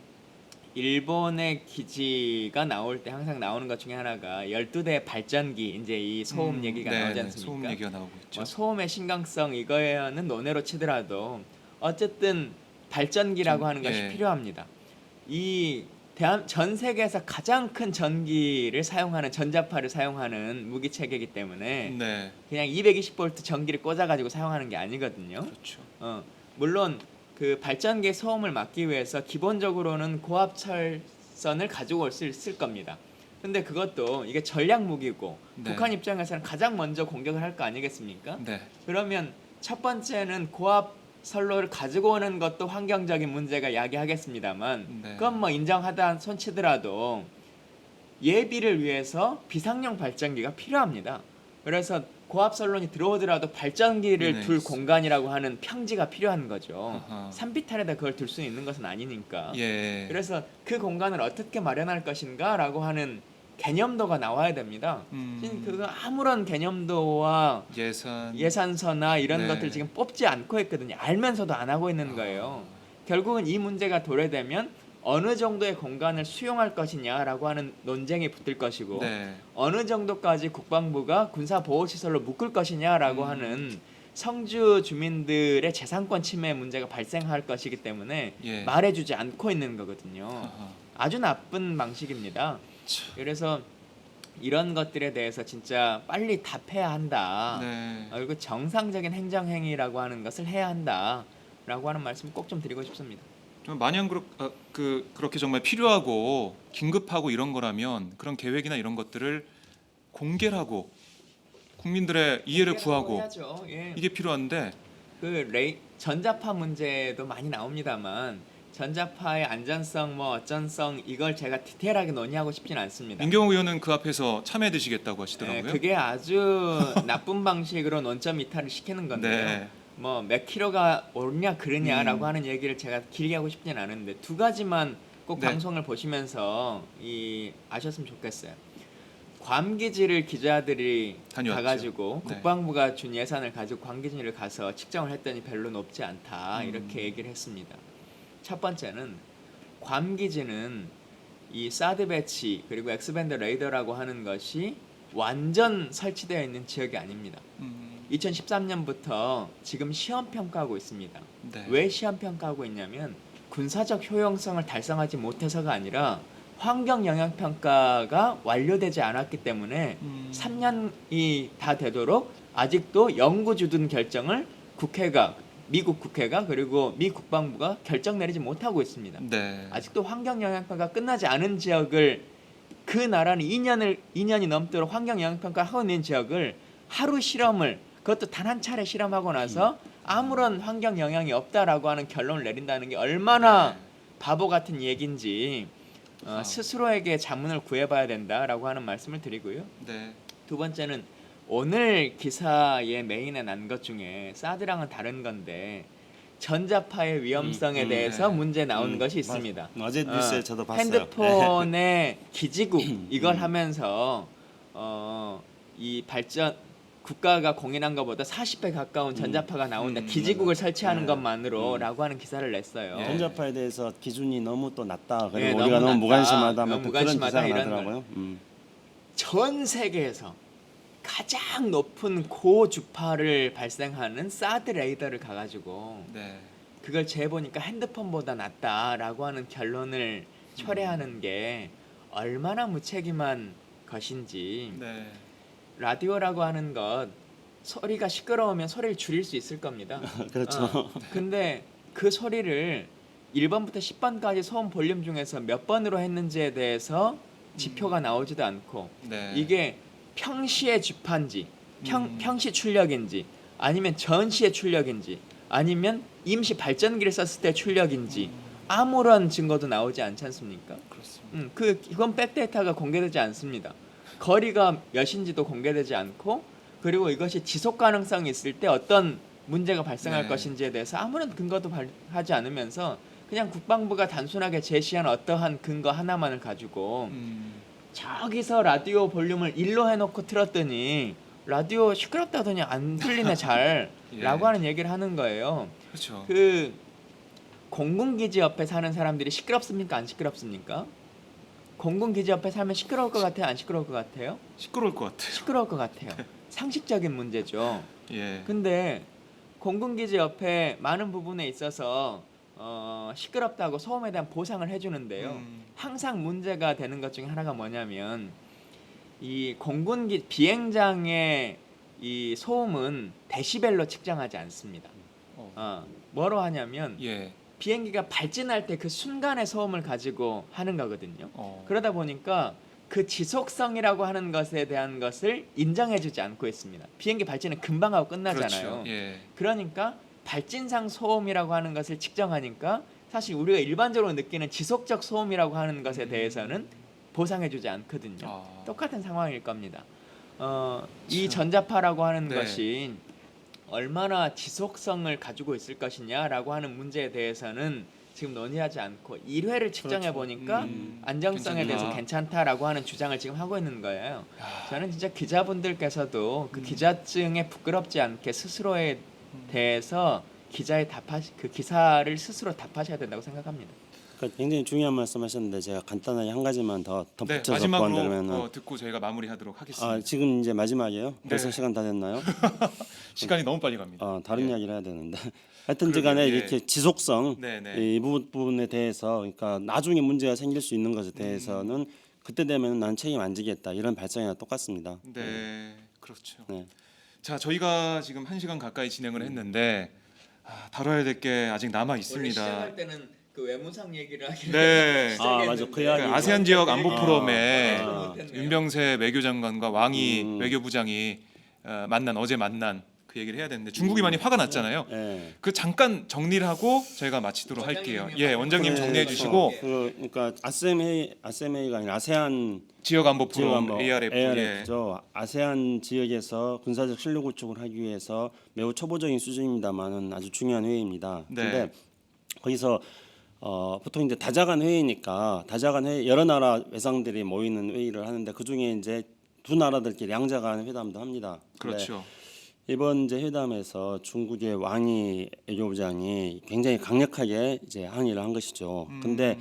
일본의 기지가 나올 때 항상 나오는 것 중에 하나가 12대 발전기, 이제 이 소음 얘기가 네, 나오지 네, 않습니까? 소음 얘기가 나오고 있죠. 소음의 심각성 이거는 논외로 치더라도 어쨌든 발전기라고 하는 것이 예. 필요합니다. 전 세계에서 가장 큰 전기를 사용하는 전자파를 사용하는 무기 체계이기 때문에 네. 그냥 220V 전기를 꽂아가지고 사용하는 게 아니거든요. 그렇죠. 물론 그 발전기의 소음을 막기 위해서 기본적으로는 고압철선을 가지고 올 수 있을 겁니다. 근데 그것도 이게 전략 무기고 네. 북한 입장에서는 가장 먼저 공격을 할 거 아니겠습니까? 네. 그러면 첫 번째는 고압 선로를 가지고 오는 것도 환경적인 문제가 야기하겠습니다만 네. 그건 뭐 인정하다 손치더라도 예비를 위해서 비상용 발전기가 필요합니다. 그래서 고압 선론이 들어오더라도 발전기를 네. 둘 공간이라고 하는 평지가 필요한 거죠. 아하. 산비탈에다 그걸 둘 수 있는 것은 아니니까. 예. 그래서 그 공간을 어떻게 마련할 것인가라고 하는 개념도가 나와야 됩니다. 그거 아무런 개념도와 예산서나 이런 네. 것들 지금 뽑지 않고 있거든요. 알면서도 안 하고 있는 거예요. 결국은 이 문제가 도래되면 어느 정도의 공간을 수용할 것이냐라고 하는 논쟁이 붙을 것이고 네. 어느 정도까지 국방부가 군사보호시설로 묶을 것이냐라고 하는 성주 주민들의 재산권 침해 문제가 발생할 것이기 때문에 예. 말해주지 않고 있는 거거든요. 아하. 아주 나쁜 방식입니다. 그래서 이런 것들에 대해서 진짜 빨리 답해야 한다. 네. 그리고 정상적인 행정행위라고 하는 것을 해야 한다라고 하는 말씀 꼭 좀 드리고 싶습니다. 마냥 그렇게 정말 필요하고 긴급하고 이런 거라면 그런 계획이나 이런 것들을 공개를 하고 국민들의 이해를 구하고 해야죠. 예. 이게 필요한데 전자파 문제도 많이 나옵니다만 전자파의 안전성 뭐 어쩐성 이걸 제가 디테일하게 논의하고 싶진 않습니다. 민경호 의원은 그 앞에서 참여해 드시겠다고 하시더라고요. 그게 아주 나쁜 방식으로 논점 이탈을 시키는 건데요. 네. 뭐 몇 킬로가 옳냐 그르냐라고 하는 얘기를 제가 길게 하고 싶진 않은데 두 가지만 꼭 네. 방송을 보시면서 아셨으면 좋겠어요. 괌 기지를 기자들이 다녀왔죠. 가가지고 네. 국방부가 준 예산을 가지고 괌 기지를 가서 측정을 했더니 별로 높지 않다 이렇게 얘기를 했습니다. 첫 번째는 괌 기지는 이 사드 배치 그리고 엑스밴드 레이더라고 하는 것이 완전 설치되어 있는 지역이 아닙니다. 2013년부터 지금 시험 평가하고 있습니다. 네. 왜 시험 평가하고 있냐면 군사적 효용성을 달성하지 못해서가 아니라 환경 영향 평가가 완료되지 않았기 때문에 3년이 다 되도록 아직도 영구 주둔 결정을 미국 국회가 그리고 미 국방부가 결정 내리지 못하고 있습니다. 네. 아직도 환경 영향 평가가 끝나지 않은 지역을 그 나라는 2년이 넘도록 환경 영향 평가를 하고 있는 지역을 하루 실험을 그것도 단 한 차례 실험하고 나서 아무런 환경 영향이 없다라고 하는 결론을 내린다는 게 얼마나 네. 바보 같은 얘기인지 스스로에게 자문을 구해봐야 된다라고 하는 말씀을 드리고요. 네. 두 번째는 오늘 기사의 메인에 난 것 중에 사드랑은 다른 건데 전자파의 위험성에 대해서 네. 문제 나오는 것이 있습니다. 어제 뉴스에 저도 봤어요. 핸드폰의 기지국 이걸 하면서 이 국가가 공인한 것보다 40배 가까운 전자파가 나온다. 기지국을 설치하는 것만으로라고 하는 기사를 냈어요. 전자파에 대해서 기준이 너무 또 낮다. 그리고 예, 우리가 너무 너무 무관심하다. 낮다. 뭐 너무 그런 무관심하다, 기사가 이런 나더라고요. 전 세계에서 가장 높은 고주파를 발생하는 사드 레이더를 가가지고 네. 그걸 재보니까 핸드폰보다 낫다라고 하는 결론을 철회하는 게 얼마나 무책임한 것인지. 네. 라디오라고 하는 것 소리가 시끄러우면 소리를 줄일 수 있을 겁니다. 그렇죠. 근데 그 소리를 1번부터 10번까지 소음 볼륨 중에서 몇 번으로 했는지에 대해서 지표가 나오지도 않고 네. 이게 평시의 주파인지 평시 출력인지 아니면 전시의 출력인지 아니면 임시 발전기를 썼을 때 출력인지 아무런 증거도 나오지 않지 않습니까? 그렇습니다. 이건 백데이터가 공개되지 않습니다. 거리가 몇인지도 공개되지 않고 그리고 이것이 지속 가능성이 있을 때 어떤 문제가 발생할 네. 것인지에 대해서 아무런 근거도 하지 않으면서 그냥 국방부가 단순하게 제시한 어떠한 근거 하나만을 가지고 저기서 라디오 볼륨을 1로 해놓고 틀었더니 라디오 시끄럽다더니 안 들리네 잘 예. 라고 하는 얘기를 하는 거예요. 그렇죠. 그 공군기지 옆에 사는 사람들이 시끄럽습니까? 안 시끄럽습니까? 공군기지 옆에 살면 시끄러울 것 같아요? 안 시끄러울 것 같아요? 시끄러울 것 같아요. 시끄러울 것 같아요. 상식적인 문제죠. 예. 근데 공군기지 옆에 많은 부분에 있어서 시끄럽다고 소음에 대한 보상을 해주는데요. 항상 문제가 되는 것 중에 하나가 뭐냐면 이 공군기 비행장의 이 소음은 데시벨로 측정하지 않습니다. 뭐로 하냐면 예. 비행기가 발진할 때 그 순간의 소음을 가지고 하는 거거든요. 그러다 보니까 그 지속성이라고 하는 것에 대한 것을 인정해주지 않고 있습니다. 비행기 발진은 금방 하고 끝나잖아요. 그렇죠. 예. 그러니까 발진상 소음이라고 하는 것을 측정하니까 사실 우리가 일반적으로 느끼는 지속적 소음이라고 하는 것에 대해서는 보상해주지 않거든요. 똑같은 상황일 겁니다. 이 전자파라고 하는 네. 것이 얼마나 지속성을 가지고 있을 것이냐라고 하는 문제에 대해서는 지금 논의하지 않고 1회를 측정해 보니까 안정성에 대해서 괜찮다라고 하는 주장을 지금 하고 있는 거예요. 저는 진짜 기자분들께서도 그 기자증에 부끄럽지 않게 스스로에 대해서 그 기사를 스스로 답하셔야 된다고 생각합니다. 그러니까 굉장히 중요한 말씀하셨는데 제가 간단하게 한 가지만 더 네, 덧붙여서 마지막으로 보완하면은 듣고 저희가 마무리하도록 하겠습니다. 지금 이제 마지막이에요. 벌써 네. 시간 다 됐나요? 시간이 너무 빨리 갑니다. 다른 예. 이야기를 해야 되는데 하여튼 그러게요. 간에 예. 이렇게 지속성 네, 네. 이 부분에 대해서 그러니까 나중에 문제가 생길 수 있는 것에 대해서는 그때 되면 난 책임 안 지겠다 이런 발상이랑 똑같습니다. 네, 그렇죠. 네. 자, 저희가 지금 1시간 가까이 진행을 했는데 다뤄야 될 게 아직 남아 원래 있습니다. 시작할 때는 그 외무상 얘기를 하기로 네. 맞아. 그 이야기. 아세안 지역 안보 포럼에 못했네요. 윤병세 외교장관과 왕이 음. 외교부장이 어제 만난 그 얘기를 해야 되는데 중국이 많이 화가 났잖아요. 네. 그 잠깐 정리를 하고 저희가 마치도록 할게요. 예, 원장님 네, 정리해 주시고 그러니까 아세안회의가 아니라 아세안 지역 안보 지역 포럼 안보 ARF ARF죠. 아세안 지역에서 군사적 실력 구축을 하기 위해서 매우 초보적인 수준입니다만은 아주 중요한 회의입니다. 네. 근데 거기서 보통 이제 다자간 회의니까 다자간 회의 여러 나라 외상들이 모이는 회의를 하는데 그 중에 이제 두 나라들끼리 양자간 회담도 합니다. 근데 그렇죠. 이번 이제 회담에서 중국의 왕이 외교부장이 굉장히 강력하게 이제 항의를 한 것이죠. 근데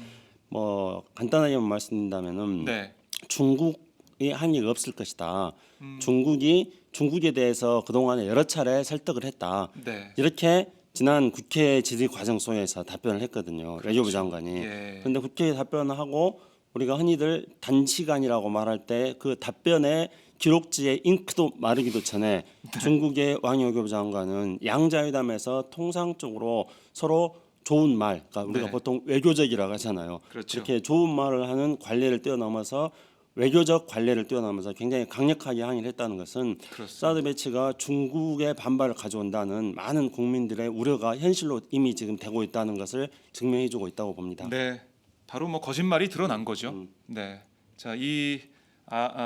뭐 간단하게만 말씀드린다면은 네. 중국이 항의가 없을 것이다. 중국에 대해서 그동안에 여러 차례 설득을 했다. 네. 이렇게 지난 국회 질의 과정 속에서 답변을 했거든요. 외교부 장관이. 예. 그런데 국회에 답변을 하고 우리가 흔히들 단시간이라고 말할 때 그 답변의 기록지에 잉크도 마르기도 전에 중국의 왕 외교부 장관은 양자회담에서 통상적으로 서로 좋은 말, 그러니까 우리가 네. 보통 외교적이라고 하잖아요. 그렇죠. 이렇게 좋은 말을 하는 관례를 뛰어넘어서 외교적 관례를 뛰어넘어서 굉장히 강력하게 항의를 했다는 것은 그렇습니다. 사드 배치가 중국의 반발을 가져온다는 많은 국민들의 우려가 현실로 이미 지금 되고 있다는 것을 증명해주고 있다고 봅니다. 네, 바로 뭐 거짓말이 드러난 거죠. 네, 자, 이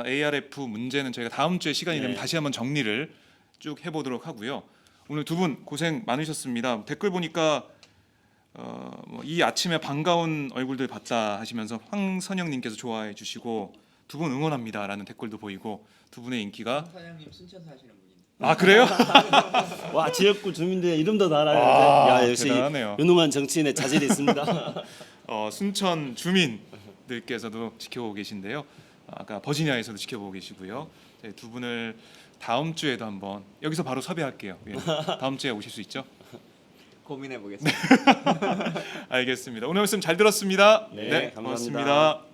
ARF 문제는 저희가 다음 주에 시간이 되면 네. 다시 한번 정리를 쭉 해보도록 하고요. 오늘 두 분 고생 많으셨습니다. 댓글 보니까 이 아침에 반가운 얼굴들 봤다 하시면서 황선영님께서 좋아해 주시고 두 분 응원합니다라는 댓글도 보이고 두 분의 인기가 사장님 순천 사시는 분인데. 아 그래요? 와 지역구 주민들의 이름도 다 알아요. 아, 야 역시 대단하네요. 유능한 정치인의 자질이 있습니다. 순천 주민들께서도 지켜보고 계신데요. 아까 버지니아에서도 지켜보고 계시고요. 두 분을 다음 주에도 한번 여기서 바로 섭외할게요. 예. 다음 주에 오실 수 있죠? 고민해 보겠습니다. 알겠습니다. 오늘 말씀 잘 들었습니다. 네, 감사합니다. 고맙습니다.